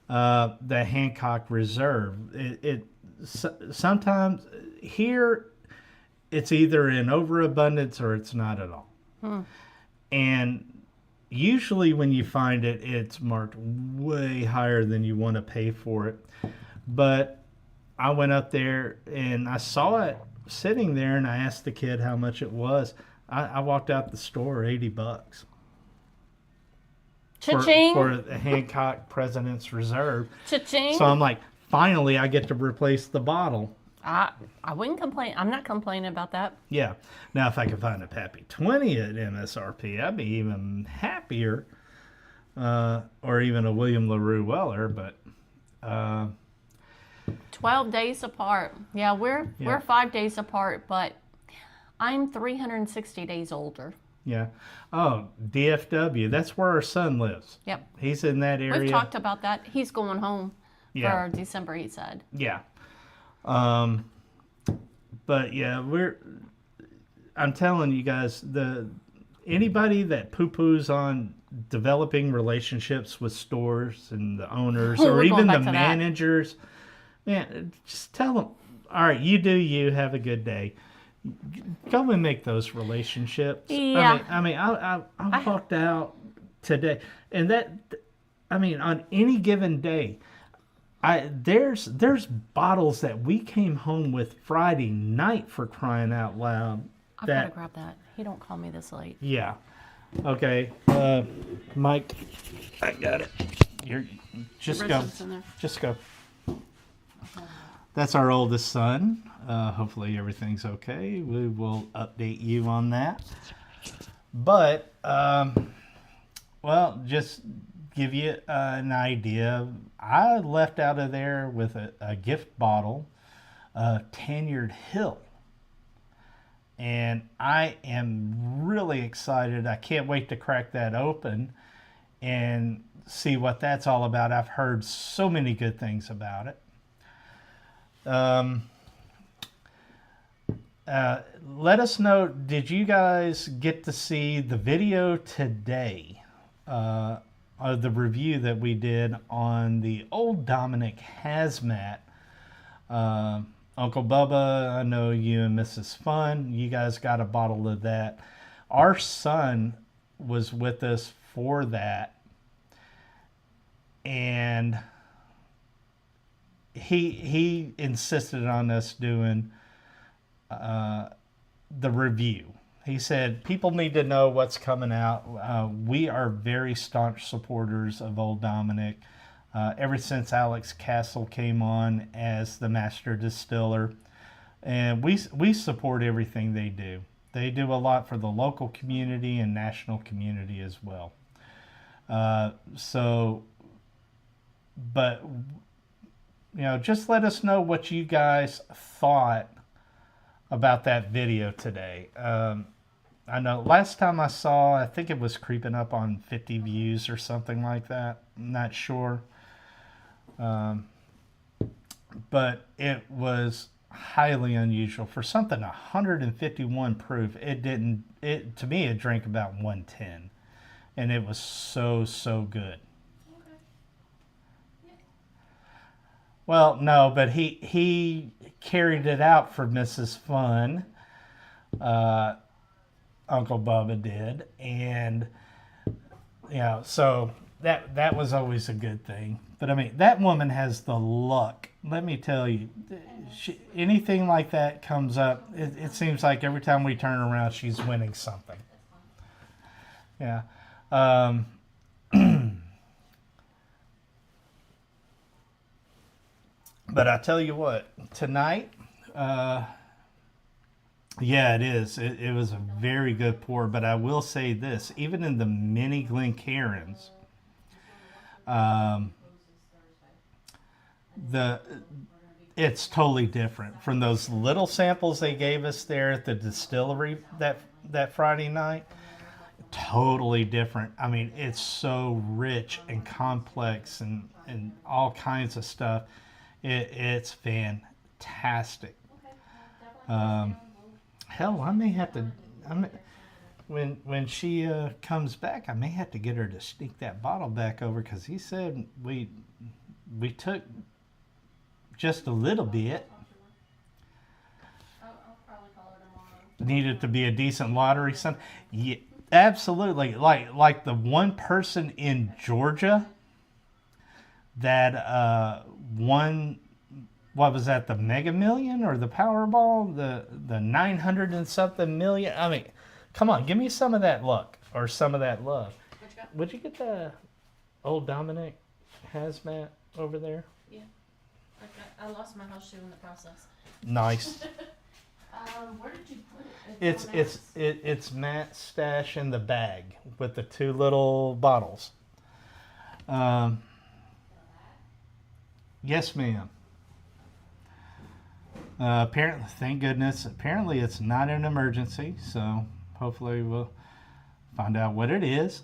S2: The Hancock Reserve. Sometimes here it's either in overabundance or it's not at all. And usually when you find it, it's marked way higher than you want to pay for it. But I went up there and I saw it sitting there, and I asked the kid how much it was. I walked out the store, $80.
S1: Cha-ching!
S2: For the Hancock President's Reserve.
S1: Cha-ching!
S2: So I'm like, finally I get to replace the bottle.
S1: I wouldn't complain. I'm not complaining about that.
S2: Yeah. Now, if I could find a Pappy 20 at MSRP, I'd be even happier. Or even a William LaRue Weller, but...
S1: 12 days apart. Yeah, we're 5 days apart, but I'm 360 days older.
S2: Yeah. Oh, DFW. That's where our son lives.
S1: Yep.
S2: He's in that area.
S1: We've talked about that. He's going home
S2: Yeah.
S1: for December, he said.
S2: Yeah. But yeah, I'm telling you guys, anybody that poo-poos on developing relationships with stores and the owners or
S1: We're
S2: even
S1: going
S2: the
S1: back to that.
S2: managers, man, just tell them, all right, you do you, have a good day. Go and make those relationships.
S1: Yeah.
S2: I walked out today, and on any given day, there's bottles that we came home with Friday night, for crying out loud.
S1: I've got to grab that. He don't call me this late.
S2: Yeah. Okay. Mike, I got it. Just go.
S1: In there.
S2: Just go. That's our oldest son. Hopefully everything's okay. We will update you on that. But, just give you an idea. I left out of there with a gift bottle of Tenured Hill. And I am really excited. I can't wait to crack that open and see what that's all about. I've heard so many good things about it. Let us know, did you guys get to see the video today of the review that we did on the Old Dominick Hazmat? Uncle Bubba, I know you and Mrs. Fun, you guys got a bottle of that. Our son was with us for that, and he insisted on us doing the review. He said, people need to know what's coming out. We are very staunch supporters of Old Dominick. Ever since Alex Castle came on as the master distiller, and we support everything they do. They do a lot for the local community and national community as well. But just let us know what you guys thought about that video today. I know last time I saw, I think it was creeping up on 50 views or something like that. I'm not sure. But it was highly unusual for something 151 proof. To me, it drank about 110, and it was so good.
S1: Okay. Yeah.
S2: Well, no, but he carried it out for Mrs. Fun. Uncle Bubba did, and so that was always a good thing. But that woman has the luck. Let me tell you, anything like that comes up, it seems like every time we turn around, she's winning something. Yeah. But I tell you what, tonight, yeah, it is. It was a very good pour. But I will say this, even in the mini Glencairns, it's totally different from those little samples they gave us there at the distillery that Friday night. Totally different. It's so rich and complex and all kinds of stuff. It's fantastic. Hell, I may have to. When she comes back, I may have to get her to sneak that bottle back over, because he said we took just a little bit.
S1: I'll probably call her tomorrow.
S2: Needed to be a decent lottery, son. Yeah, absolutely. Like the one person in Georgia that won. What was that? The Mega Million or the Powerball? The 900 and something million. Come on, give me some of that luck or some of that love.
S1: What you got?
S2: Would you get the Old Dominick Hazmat over there?
S1: Yeah. I lost my house shoe in the process.
S2: Nice.
S1: Where did you put it?
S2: It's Matt's stash in the bag with the two little bottles. Yes, ma'am. Apparently, thank goodness. Apparently, it's not an emergency, so hopefully we'll find out what it is.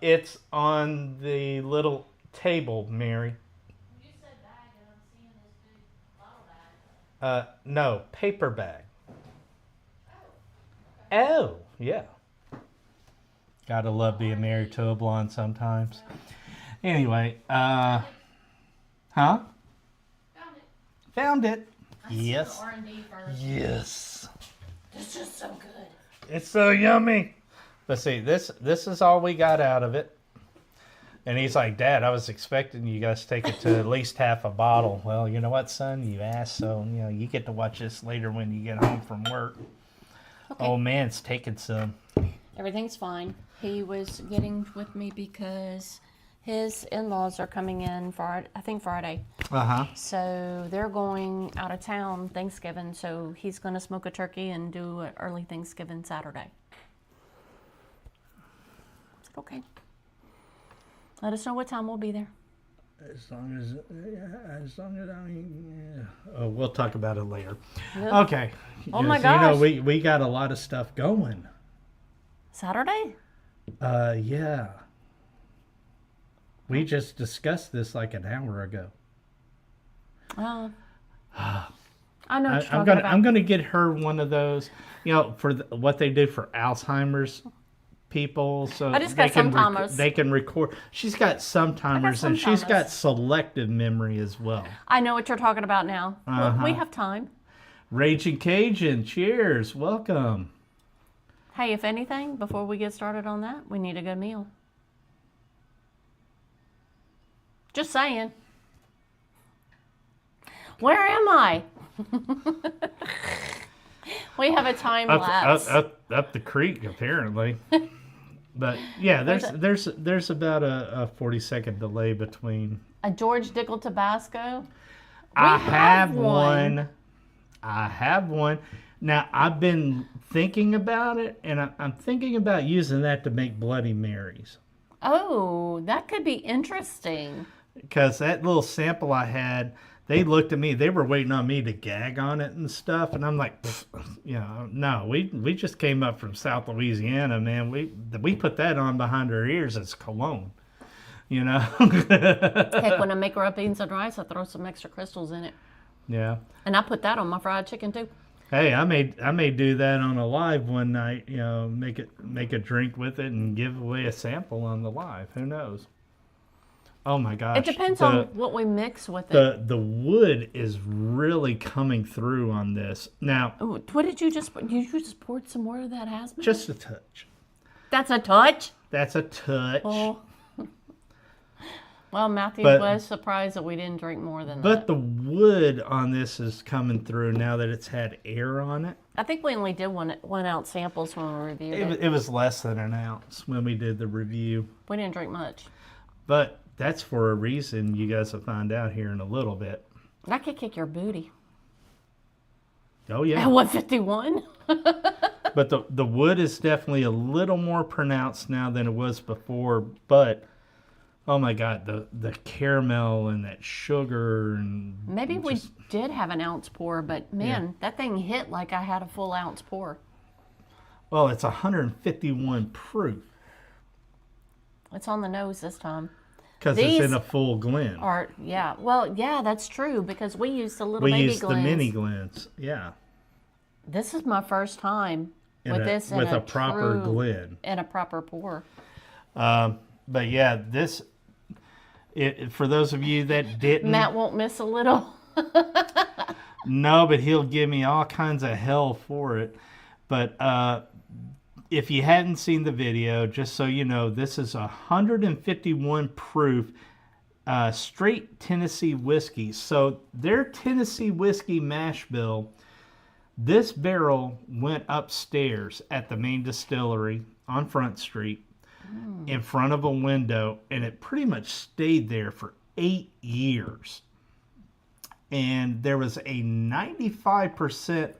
S2: It's on the little table, Mary.
S1: You said bag, and I'm seeing this big bottle bag.
S2: No, paper bag.
S1: Oh, okay.
S2: Oh, yeah. Gotta love being married to a blonde sometimes. Anyway, huh?
S1: Found it.
S2: Found it.
S1: I see
S2: Yes.
S1: the R&D first.
S2: Yes.
S1: It's just so good.
S2: It's so yummy. Let's see, this is all we got out of it. And he's like, Dad, I was expecting you guys to take it to at least half a bottle. Well, you know what, son? You asked, so you get to watch this later when you get home from work.
S1: Okay.
S2: Oh, man's taking some.
S1: Everything's fine. He was getting with me because his in-laws are coming in Friday, I think Friday.
S2: Uh-huh.
S1: So they're going out of town Thanksgiving, so he's going to smoke a turkey and do an early Thanksgiving Saturday. I said, okay. Let us know what time we'll be there.
S2: As long as I mean, oh, we'll talk about it later.
S1: Yep.
S2: Okay.
S1: Oh my
S2: gosh.
S1: gosh.
S2: We got a lot of stuff going.
S1: Saturday?
S2: Yeah. We just discussed this like an hour ago.
S1: I know what you're
S2: I'm
S1: talking
S2: gonna
S1: about.
S2: I'm gonna get her one of those, for what they do for Alzheimer's people, so
S1: I just got some timers.
S2: they can record. She's got some timers, and she's got selective memory as well.
S1: I know what you're talking about now. We have time.
S2: Raging Cajun, cheers, welcome.
S1: Hey, if anything, before we get started on that, we need a good meal. Just saying. Where am I? We have a time lapse.
S2: Up the creek, apparently. But yeah, there's about a 40-second delay between.
S1: A George Dickel Tabasco.
S2: I have one. I have one. Now, I've been thinking about it, and I'm thinking about using that to make Bloody Marys.
S1: Oh, that could be interesting.
S2: Because that little sample I had, they looked at me. They were waiting on me to gag on it and stuff, and I'm like, no. We just came up from South Louisiana, man. We put that on behind our ears as cologne,
S1: Heck, when I make rub beans and rice, I throw some extra crystals in it.
S2: Yeah.
S1: And I put that on my fried chicken too.
S2: Hey, I may do that on a live one night. Make a drink with it and give away a sample on the live. Who knows? Oh my gosh!
S1: It depends on what we mix with it.
S2: The wood is really coming through on this now.
S1: Ooh, what did you just? You just poured some more of that hazmat?
S2: Just a touch.
S1: That's a touch.
S2: That's a touch.
S1: Oh. Well, Matthew was surprised that we didn't drink more than that.
S2: But the wood on this is coming through now that it's had air on it.
S1: I think we only did 1 ounce samples when we reviewed it.
S2: It was less than an ounce when we did the review.
S1: We didn't drink much.
S2: But that's for a reason. You guys will find out here in a little bit.
S1: I could kick your booty.
S2: Oh yeah.
S1: At 151.
S2: But the wood is definitely a little more pronounced now than it was before. But oh my God, the caramel and that sugar and
S1: maybe we did have an ounce pour, but man, that thing hit like I had a full ounce pour.
S2: Well, it's 151 proof.
S1: It's on the nose this time.
S2: Because it's in a full Glen.
S1: Yeah, that's true because we used the little baby
S2: We used
S1: Glens.
S2: the mini Glens, yeah.
S1: This is my first time with
S2: a proper Glen.
S1: And a proper pour.
S2: But yeah, for those of you that didn't.
S1: Matt won't miss a little.
S2: No, but he'll give me all kinds of hell for it. But if you hadn't seen the video, just so you know, this is 151 proof straight Tennessee whiskey. So their Tennessee whiskey mash bill, this barrel went upstairs at the main distillery on Front Street in front of a window, and it pretty much stayed there for 8 years. And there was a 95%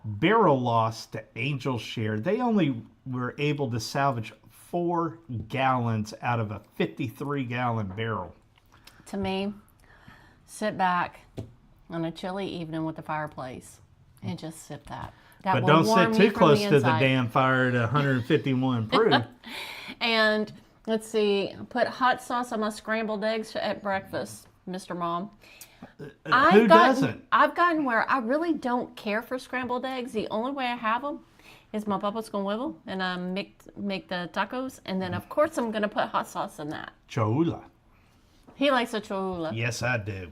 S2: barrel loss to Angel Share. They only were able to salvage 4 gallons out of a 53-gallon barrel.
S1: To me, sit back, on a chilly evening with the fireplace and just sip that. That
S2: But
S1: will
S2: don't
S1: warm
S2: sit
S1: me
S2: too
S1: from
S2: close to the
S1: inside.
S2: damn fire at 151 proof.
S1: And let's see, put hot sauce on my scrambled eggs at breakfast, Mr. Mom.
S2: Who doesn't?
S1: I've gotten where I really don't care for scrambled eggs. The only way I have them is my papa's con huevo, and I make the tacos, and then of course I'm gonna put hot sauce in that.
S2: Cholula.
S1: He likes a Cholula.
S2: Yes, I do.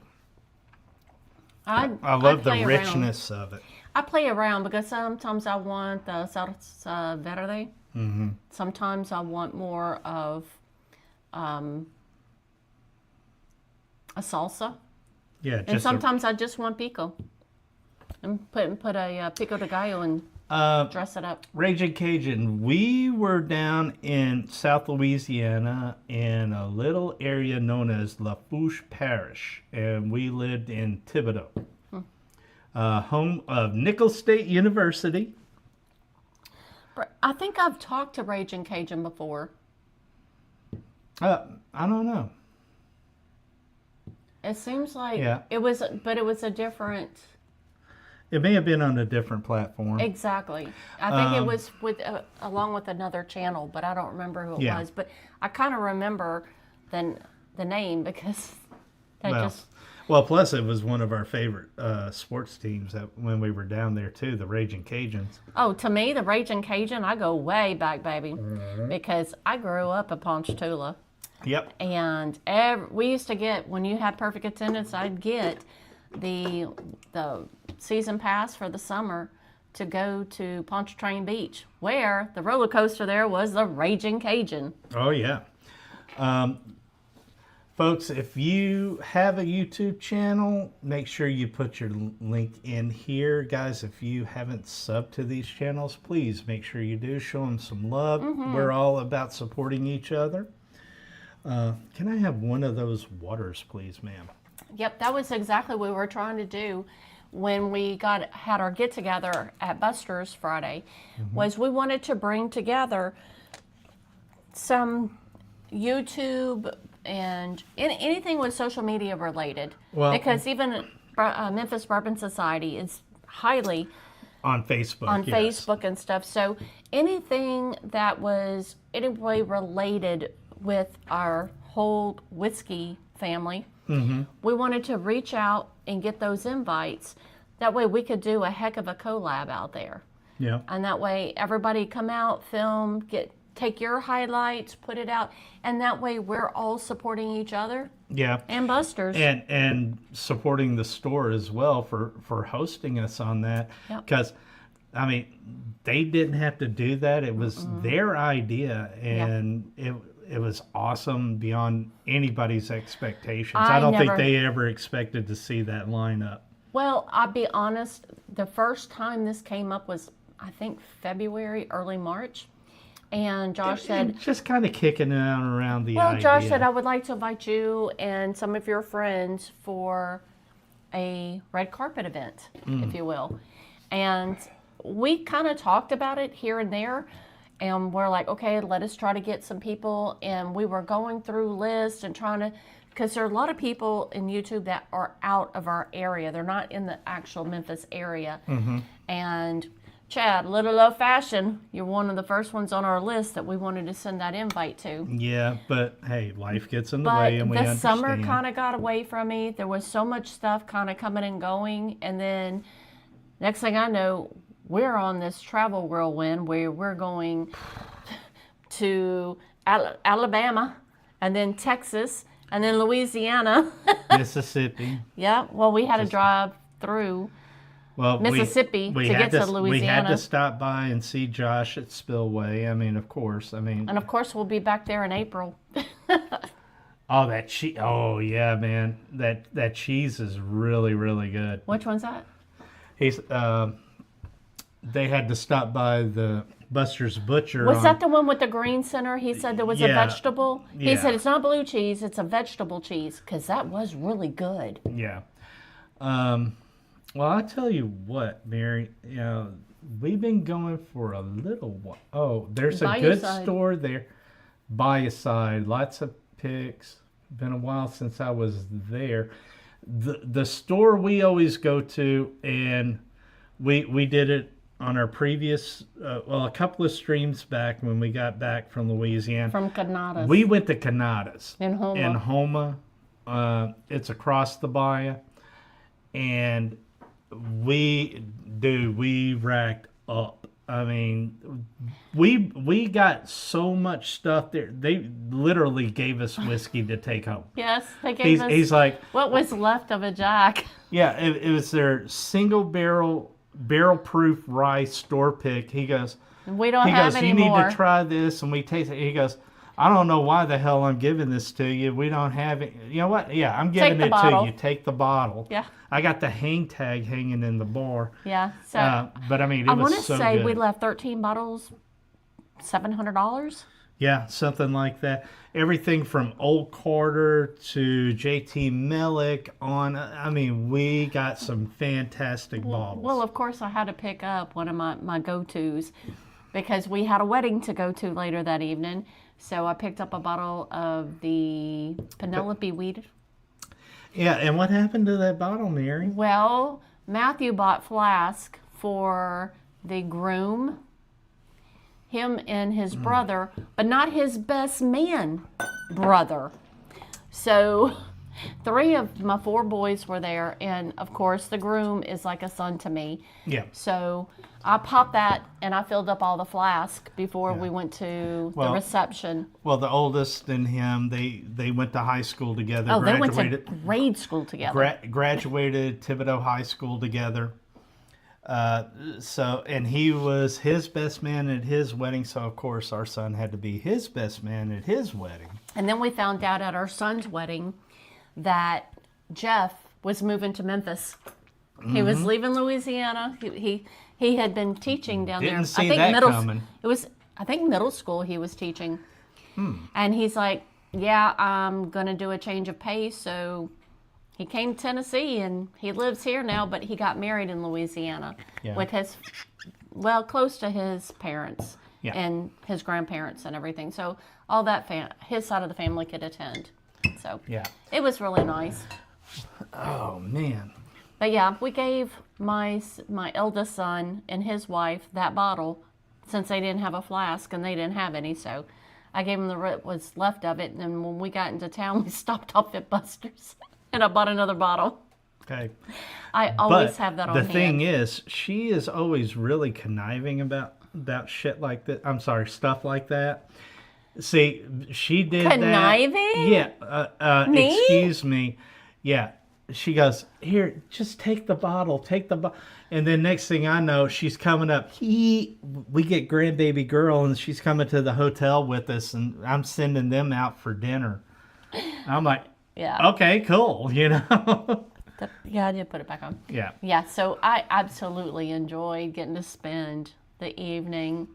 S1: I
S2: love the
S1: play around.
S2: richness of it.
S1: I play around because sometimes I want the salsa verde.
S2: Mm-hmm.
S1: Sometimes I want more of a salsa.
S2: Yeah,
S1: And
S2: just
S1: sometimes I just want pico. And put a pico de gallo and dress it up.
S2: Raging Cajun, we were down in South Louisiana in a little area known as Lafourche Parish, and we lived in Thibodaux, home of Nicholls State University.
S1: I think I've talked to Raging Cajun before.
S2: I don't know.
S1: It seems like
S2: Yeah.
S1: it was a different.
S2: It may have been on a different platform.
S1: Exactly. I think it was with along with another channel, but I don't remember who it
S2: Yeah.
S1: was. But I kind of remember the name because that
S2: Well, plus it was one of our favorite sports teams when we were down there too, the Raging Cajuns.
S1: Oh, to me, the Raging Cajun, I go way back, baby, because I grew up in Ponchatoula.
S2: Yep.
S1: And we used to get, when you had perfect attendance, I'd get the season pass for the summer to go to Pontchartrain Beach, where the roller coaster there was the Raging Cajun.
S2: Oh, yeah. Folks, if you have a YouTube channel, make sure you put your link in here. Guys, if you haven't subbed to these channels, please make sure you do. Show them some love. We're all about supporting each other. Can I have one of those waters, please, ma'am?
S1: Yep, that was exactly what we were trying to do when we had our get together at Buster's Friday. Was we wanted to bring together some YouTube and anything with social media related.
S2: Well,
S1: because even Memphis Bourbon Society is highly
S2: on Facebook.
S1: on
S2: yes.
S1: Facebook and stuff. So anything that was anyway related with our whole whiskey family, we wanted to reach out and get those invites. That way we could do a heck of a collab out there.
S2: Yeah.
S1: And that way everybody come out, film, take your highlights, put it out, and that way we're all supporting each other
S2: Yeah.
S1: and Buster's.
S2: And supporting the store as well for hosting us on that.
S1: Yep.
S2: Because, I mean, they didn't have to do that. It was their idea, and it was awesome beyond anybody's expectations. I don't think they ever expected to see that lineup.
S1: Well, I'll be honest, the first time this came up was, I think, February, early March. And Josh said,
S2: Just kind of kicking it out around the
S1: well,
S2: idea.
S1: Josh said, I would like to invite you and some of your friends for a red carpet event, if you will. And we kind of talked about it here and there. And we're like, okay, let us try to get some people. And we were going through lists and trying to, because there are a lot of people in YouTube that are out of our area. They're not in the actual Memphis area. And Chad, Little Old Fashioned, you're one of the first ones on our list that we wanted to send that invite to.
S2: Yeah, but hey, life gets in the
S1: But
S2: way, and we
S1: the
S2: understand.
S1: summer kind of got away from me. There was so much stuff kind of coming and going. And then next thing I know, we're on this travel whirlwind where we're going to Alabama and then Texas and then Louisiana.
S2: Mississippi.
S1: Yeah, well, we had to drive through Mississippi to get to Louisiana.
S2: We had to stop by and see Josh at Spillway. I mean, of course.
S1: And of course, we'll be back there in April.
S2: Oh, that cheese! Oh, yeah, man. That cheese is really, really good.
S1: Which one's that?
S2: They had to stop by the Buster's Butcher.
S1: Was that the one with the green center? He said there was a vegetable. He
S2: Yeah.
S1: said it's not blue cheese, it's a vegetable cheese, because that was really good.
S2: Yeah. Well, I tell you what, Mary. You know, we've been going for a little while. Oh, there's a good store there. By your side, lots of pics. Been a while since I was there. the store we always go to, and we did it on our previous, a couple of streams back when we got back from Louisiana.
S1: From Canadas.
S2: We went to Canadas.
S1: In Houma.
S2: In Houma. It's across the bayou. And we racked up. I mean, we got so much stuff there. They literally gave us whiskey to take home.
S1: Yes, they gave us
S2: He's like,
S1: what was left of a Jack.
S2: yeah, it was their single barrel proof rye store pick. He goes,
S1: We don't have any more.
S2: You need to try this, and we taste it. He goes, I don't know why the hell I'm giving this to you. We don't have it. You know what? Yeah, I'm giving it to you. Take the bottle.
S1: Yeah.
S2: I got the hang tag hanging in the bar.
S1: Yeah. So,
S2: but I mean,
S1: I
S2: want
S1: to
S2: so
S1: say
S2: good.
S1: we left 13 bottles, $700.
S2: Yeah, something like that. Everything from Old Carter to JT Mellick on. I mean, we got some fantastic bottles.
S1: Well, of course, I had to pick up one of my go-tos because we had a wedding to go to later that evening. So I picked up a bottle of the Penelope Weed.
S2: Yeah, and what happened to that bottle, Mary?
S1: Well, Matthew bought flask for the groom, him and his brother, but not his best man brother. So 3 of my 4 boys were there, and of course the groom is like a son to me.
S2: Yeah.
S1: So I popped that and I filled up all the flask before we went to the reception.
S2: Well, the oldest and him, they went to high school together.
S1: Oh, they went to grade school together.
S2: Graduated Thibodeau High School together. And he was his best man at his wedding, so of course our son had to be his best man at his wedding.
S1: And then we found out at our son's wedding that Jeff was moving to Memphis. He was leaving Louisiana. He had been teaching down there.
S2: Didn't see that coming.
S1: I think middle school he was teaching. And he's like, yeah, I'm going to do a change of pace. So he came to Tennessee and he lives here now, but he got married in Louisiana with close to his parents and his grandparents and everything. So all that, his side of the family could attend. So it was really nice.
S2: Oh, man.
S1: But yeah, we gave my eldest son and his wife that bottle since they didn't have a flask and they didn't have any. So I gave them what was left of it. And then when we got into town, we stopped off at Buster's and I bought another bottle.
S2: Okay.
S1: I always have that on hand.
S2: The thing is, she is always really conniving about shit like that. I'm sorry, stuff like that. See, she did
S1: Conniving?
S2: that. Yeah.
S1: Me?
S2: Excuse me. Yeah. She goes, here, just take the bottle, And then next thing I know, she's coming up. We get grandbaby girl, and she's coming to the hotel with us, and I'm sending them out for dinner. I'm like, okay, cool, you know?
S1: I did put it back on.
S2: Yeah.
S1: Yeah, so I absolutely enjoyed getting to spend the evening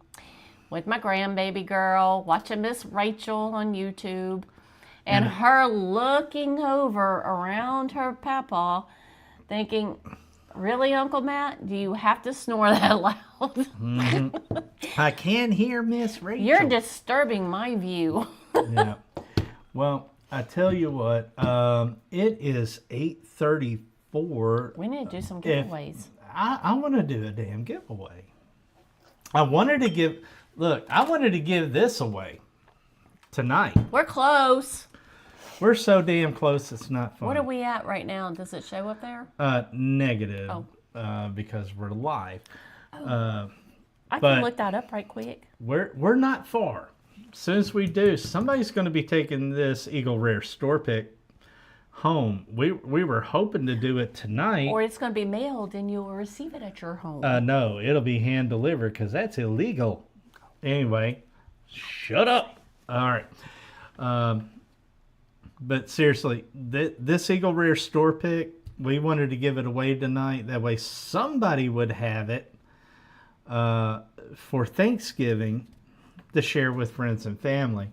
S1: with my grandbaby girl, watching Miss Rachel on YouTube. And her looking over around her papa, thinking, really, Uncle Matt, do you have to snore that loud?
S2: I can hear Miss Rachel.
S1: You're disturbing my view.
S2: Yeah. Well, I tell you what, it is 8:34.
S1: We need to do some giveaways.
S2: I want to do a damn giveaway. I wanted to give this away tonight.
S1: We're close.
S2: We're so damn close, it's not funny.
S1: What are we at right now? Does it show up there?
S2: Negative, because we're live.
S1: I can look that up right quick.
S2: We're not far. As soon as we do, somebody's going to be taking this Eagle Rare Store Pick home. We were hoping to do it tonight.
S1: Or it's going to be mailed and you'll receive it at your home.
S2: No, it'll be hand delivered because that's illegal. Anyway, shut up. All right. But seriously, this Eagle Rare Store Pick, we wanted to give it away tonight. That way somebody would have it for Thanksgiving to share with friends and family.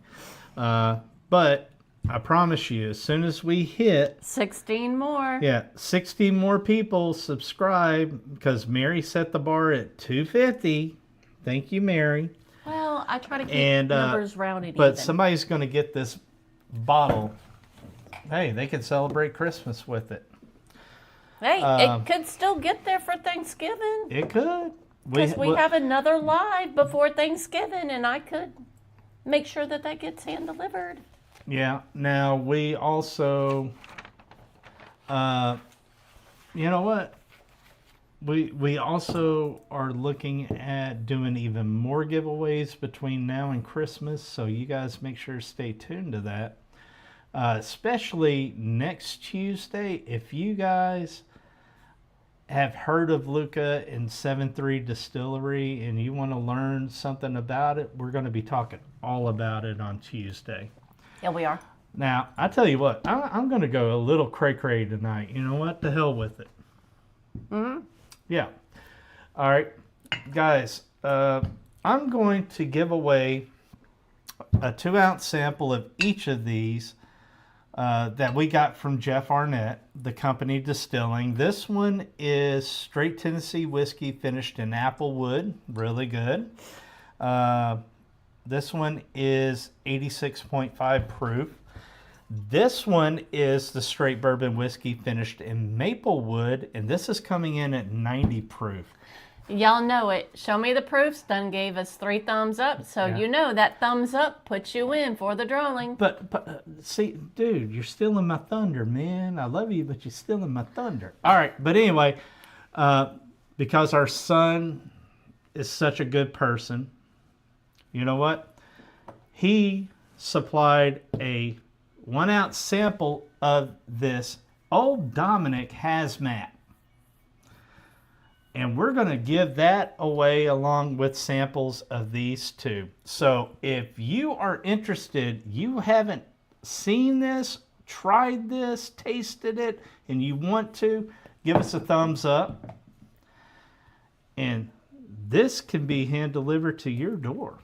S2: But I promise you, as soon as we hit
S1: 16 more.
S2: Yeah, 16 more people subscribe because Mary set the bar at 250. Thank you, Mary.
S1: Well, I try to keep numbers rounded
S2: but
S1: even.
S2: Somebody's going to get this bottle. Hey, they can celebrate Christmas with it.
S1: Hey, it could still get there for Thanksgiving.
S2: It could.
S1: Because we have another live before Thanksgiving, and I could make sure that gets hand delivered.
S2: Yeah. Now we also, you know what? We also are looking at doing even more giveaways between now and Christmas, so you guys make sure to stay tuned to that. Especially next Tuesday, if you guys have heard of Luca and 7-3 Distillery and you want to learn something about it, we're going to be talking all about it on Tuesday.
S1: Yeah, we are.
S2: Now, I tell you what, I'm going to go a little cray-cray tonight. You know what? The hell with it.
S1: Mm-hmm.
S2: Yeah. All right, guys, I'm going to give away a 2-ounce sample of each of these that we got from Jeff Arnett, the company distilling. This one is straight Tennessee whiskey finished in apple wood. Really good. This one is 86.5 proof. This one is the straight bourbon whiskey finished in maple wood, and this is coming in at 90 proof.
S1: Y'all know it. Show me the proofs. Done gave us 3 thumbs up, so you know that thumbs up puts you in for the drawing.
S2: But see, dude, you're stealing my thunder, man. I love you, but you're stealing my thunder. All right, but anyway, because our son is such a good person, you know what? He supplied a 1-ounce sample of this Old Dominic Hazmat. And we're going to give that away along with samples of these two. So if you are interested, you haven't seen this, tried this, tasted it, and you want to, give us a thumbs up. And this can be hand delivered to your door.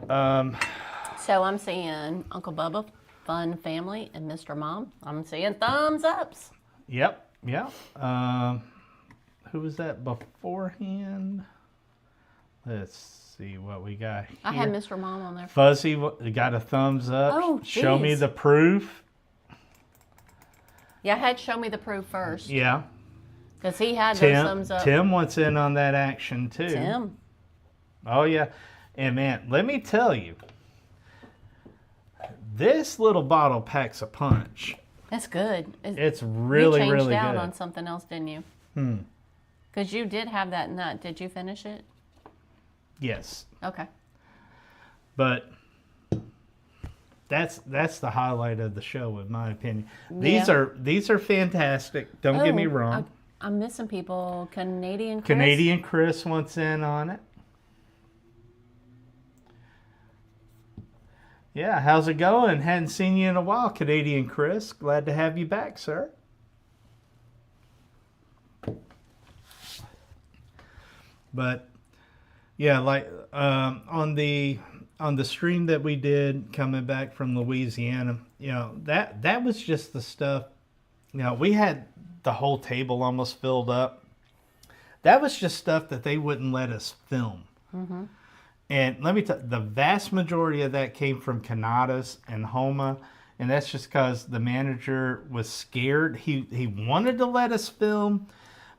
S1: So I'm seeing Uncle Bubba, Fun Family, and Mr. Mom. I'm seeing thumbs ups.
S2: Yep, yeah. Who was that beforehand? Let's see what we got here.
S1: I had Mr. Mom on there.
S2: Fuzzy got a thumbs up.
S1: Oh,
S2: show me
S1: geez.
S2: the proof.
S1: Yeah, I had show me the proof first.
S2: Yeah.
S1: Because he had those thumbs up.
S2: Tim wants in on that action too.
S1: Tim.
S2: Oh yeah. And man, let me tell you, this little bottle packs a punch.
S1: That's good.
S2: It's really, really good.
S1: You changed out on something else, didn't you? Because you did have that nut. Did you finish it?
S2: Yes.
S1: Okay.
S2: But that's the highlight of the show, in my opinion.
S1: Yeah.
S2: These are fantastic. Don't get me wrong.
S1: I'm missing people. Canadian Chris.
S2: Canadian Chris wants in on it. Yeah, how's it going? Hadn't seen you in a while, Canadian Chris. Glad to have you back, sir. But yeah, like on the stream that we did coming back from Louisiana, you know, that was just the stuff. You know, we had the whole table almost filled up. That was just stuff that they wouldn't let us film. Mm-hmm. And let me tell you, the vast majority of that came from Canadas and Homa, and that's just because the manager was scared. He wanted to let us film,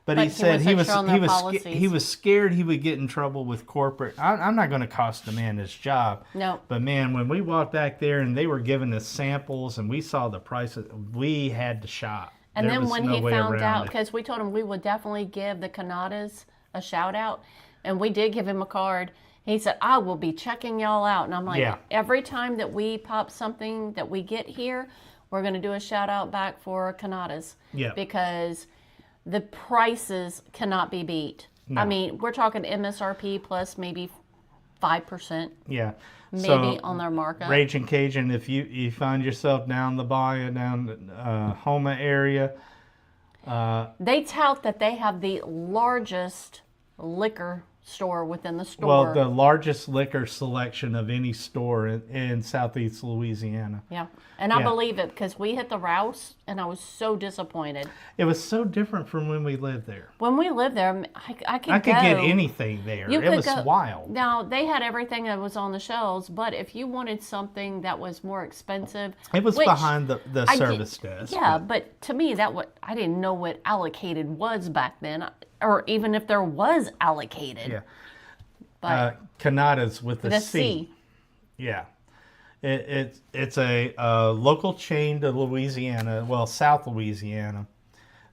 S2: but he said he was scared he would get in trouble with corporate. I'm not going to cost the man his job.
S1: No.
S2: But man, when we walked back there and they were giving us samples and we saw the prices, we had to shop.
S1: And then when he found out, because we told him we would definitely give the Canadas a shout out, and we did give him a card. He said, I will be checking y'all out. And I'm like, every time that we pop something that we get here, we're going to do a shout out back for Canadas. Yeah. Because the prices cannot be beat. No. I mean, we're talking MSRP plus maybe 5%. Yeah. Maybe on their markup.
S2: Raging Cajun, if you find yourself down the bayou, down the Homa area.
S1: They tout that they have the largest liquor store within the store.
S2: Well, the largest liquor selection of any store in Southeast Louisiana.
S1: Yeah. And I
S2: Yeah.
S1: believe it because we hit the Rouse and I was so disappointed.
S2: It was so different from when we lived there.
S1: When we lived there, I could
S2: I could
S1: go.
S2: get anything there. It was wild.
S1: Now, they had everything that was on the shelves, but if you wanted something that was more expensive.
S2: It was behind the service desk.
S1: Yeah, but to me, I didn't know what allocated was back then, or even if there was allocated.
S2: Yeah.
S1: But
S2: Canada's with the C. Yeah. It's a local chain to Louisiana, well, South Louisiana.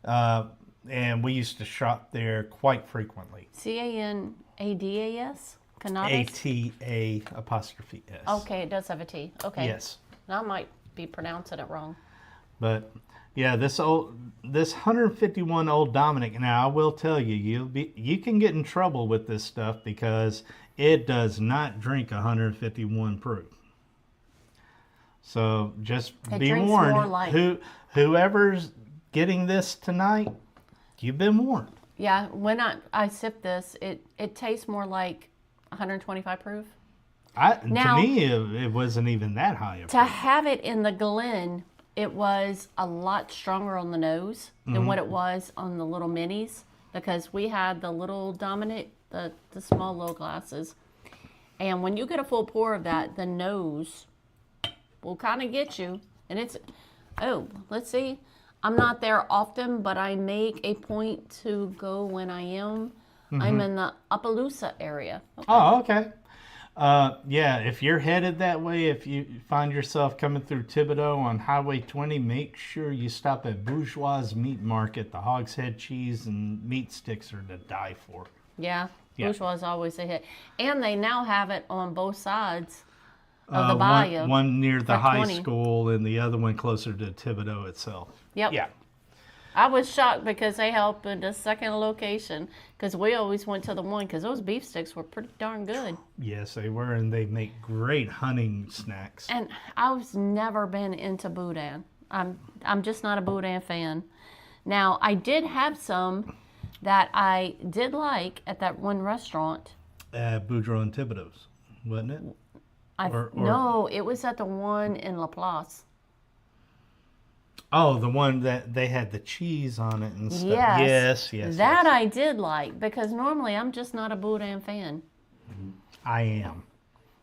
S2: And we used to shop there quite frequently.
S1: Canadas? Canada's?
S2: A-T-A apostrophe S.
S1: Okay, it does have a T. Okay.
S2: Yes.
S1: I might be pronouncing it wrong.
S2: But yeah, this 151 Old Dominic. Now I will tell you, you can get in trouble with this stuff because it does not drink 151 proof. So just be warned. Whoever's getting this tonight, you've been warned.
S1: Yeah, when I sip this, it tastes more like 125 proof.
S2: To me, it wasn't even that high.
S1: To have it in the Glen, it was a lot stronger on the nose than what it was on the little minis because we had the little Dominic, the small little glasses. And when you get a full pour of that, the nose will kind of get you. And let's see. I'm not there often, but I make a point to go when I am. I'm in the Appaloosa area.
S2: Okay. Oh, okay. Yeah, if you're headed that way, if you find yourself coming through Thibodaux on Highway 20, make sure you stop at Bourgeois Meat Market. The Hog's Head cheese and meat sticks are to die for.
S1: Yeah, Bourgeois is always a hit. And they now have it on both sides of the bayou.
S2: One near the high school and the other one closer to Thibodaux itself.
S1: Yep.
S2: Yeah.
S1: I was shocked because they opened a second location because we always went to the one because those beef sticks were pretty darn good.
S2: Yes, they were, and they make great hunting snacks.
S1: And I've never been into boudin. I'm just not a boudin fan. Now, I did have some that I did like at that one restaurant.
S2: Boudreaux and Thibodaux's, wasn't it?
S1: No, it was at the one in La Place.
S2: Oh, the one that they had the cheese on it and stuff. Yes.
S1: That I did like because normally I'm just not a boudin fan.
S2: I am.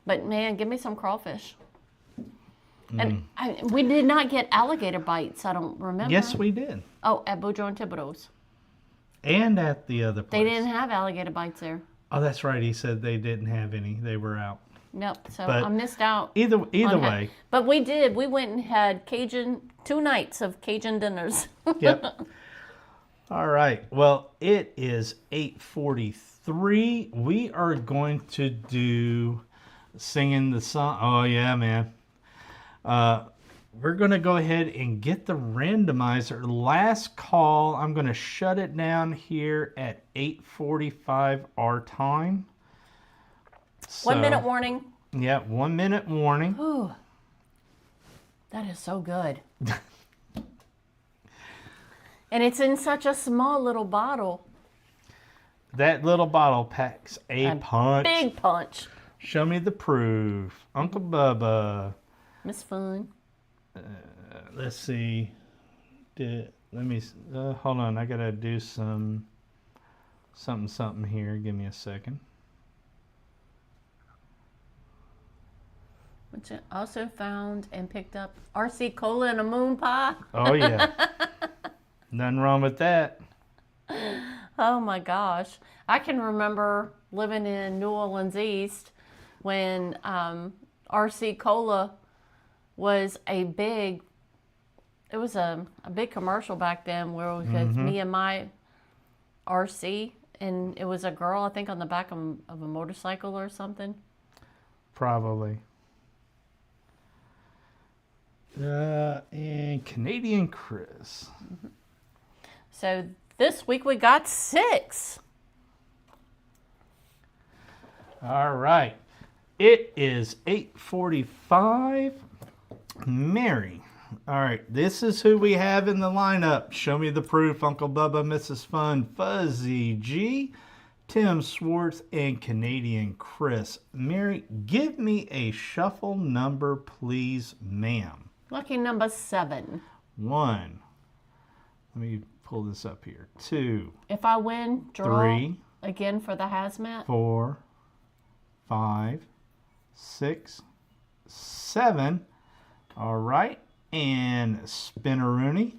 S1: But man, give me some crawfish. And we did not get alligator bites, I don't remember.
S2: Yes, we did.
S1: Oh, at Boudreaux and Thibodaux's.
S2: And at the other place.
S1: They didn't have alligator bites there.
S2: Oh, that's right. He said they didn't have any. They were out.
S1: Nope. So I missed out.
S2: Either way.
S1: But we did. We went and had 2 nights of Cajun dinners.
S2: Yep. All right. Well, it is 8:43. We are going to do singing the song. Oh, yeah, man. We're going to go ahead and get the randomizer. Last call. I'm going to shut it down here at 8:45 our time. So,
S1: 1 minute warning.
S2: Yeah, 1 minute warning.
S1: Ooh, that is so good. And it's in such a small little bottle.
S2: That little bottle packs a punch.
S1: Big punch.
S2: Show me the proof. Uncle Bubba.
S1: Miss Fun.
S2: Let's see. Hold on. I got to do something here. Give me a second.
S1: Which I also found and picked up RC Cola and a moon pie.
S2: Oh, yeah. Nothing wrong with that.
S1: Oh, my gosh. I can remember living in New Orleans East when RC Cola was a big commercial back then where we could, me and my RC, and it was a girl, I think, on the back of a motorcycle or something.
S2: Probably. And Canadian Chris.
S1: So this week we got 6.
S2: All right. It is 8:45. Mary. All right. This is who we have in the lineup. Show me the proof. Uncle Bubba, Mrs. Fun, Fuzzy G, Tim Swartz, and Canadian Chris. Mary, give me a shuffle number, please, ma'am.
S1: Lucky number 7.
S2: 1. Let me pull this up here. 2.
S1: If I win, draw
S2: 3.
S1: again for the hazmat.
S2: 4. 5. 6. 7. All right. And spin-a-rooney.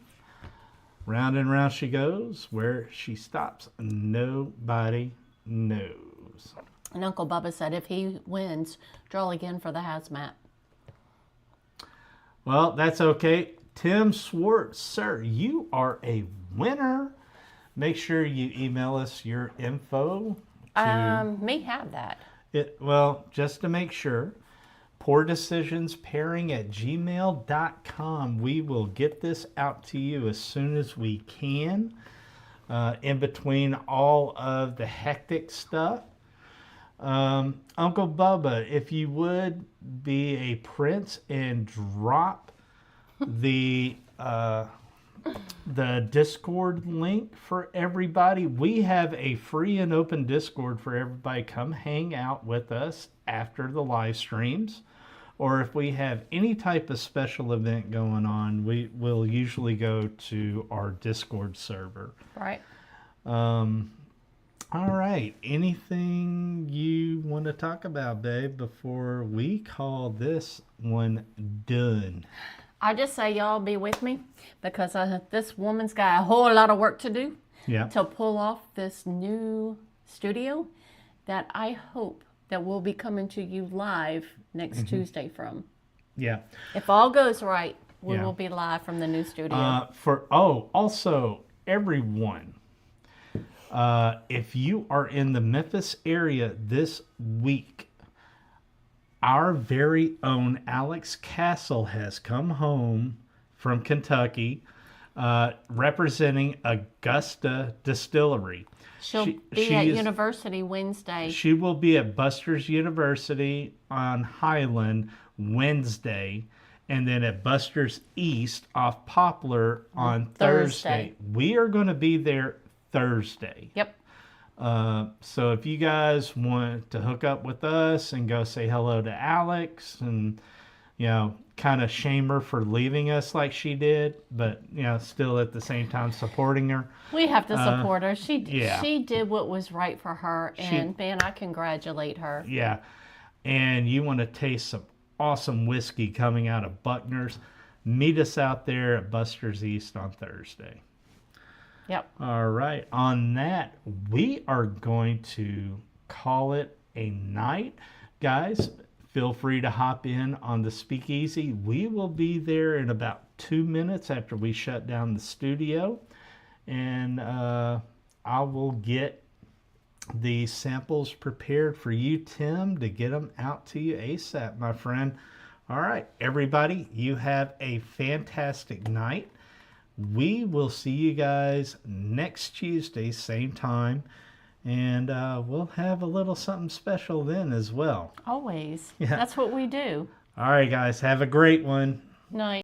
S2: Round and round she goes. Where she stops, nobody knows.
S1: And Uncle Bubba said if he wins, draw again for the hazmat.
S2: Well, that's okay. Tim Swartz, sir, you are a winner. Make sure you email us your info.
S1: May have that.
S2: Well, just to make sure. poordecisionspairing@gmail.com. We will get this out to you as soon as we can. In between all of the hectic stuff. Uncle Bubba, if you would be a prince and drop the Discord link for everybody. We have a free and open Discord for everybody. Come hang out with us after the live streams, or if we have any type of special event going on, we will usually go to our Discord server.
S1: Right.
S2: All right. Anything you want to talk about, babe, before we call this one done?
S1: I just say y'all be with me because this woman's got a whole lot of work to do to pull off this new studio that I hope that will be coming to you live next Tuesday from.
S2: Yeah.
S1: If all goes right, we will be live from the new studio.
S2: Also, everyone, if you are in the Memphis area this week, our very own Alex Castle has come home from Kentucky, representing Augusta Distillery.
S1: She'll be at University Wednesday.
S2: She will be at Buster's University on Highland Wednesday, and then at Buster's East off Poplar on Thursday. We are going to be there Thursday.
S1: Yep.
S2: So if you guys want to hook up with us and go say hello to Alex and, kind of shame her for leaving us like she did, but, still at the same time supporting her.
S1: We have to support her. She did what was right for her, and man, I congratulate her.
S2: Yeah. And you want to taste some awesome whiskey coming out of Buckner's, meet us out there at Buster's East on Thursday.
S1: Yep.
S2: All right. On that, we are going to call it a night. Guys, feel free to hop in on the Speakeasy. We will be there in about 2 minutes after we shut down the studio. And I will get the samples prepared for you, Tim, to get them out to you ASAP, my friend. All right, everybody, you have a fantastic night. We will see you guys next Tuesday, same time, and we'll have a little something special then as well.
S1: Always.
S2: Yeah.
S1: That's what we do.
S2: All right, guys, have a great one.
S1: Night.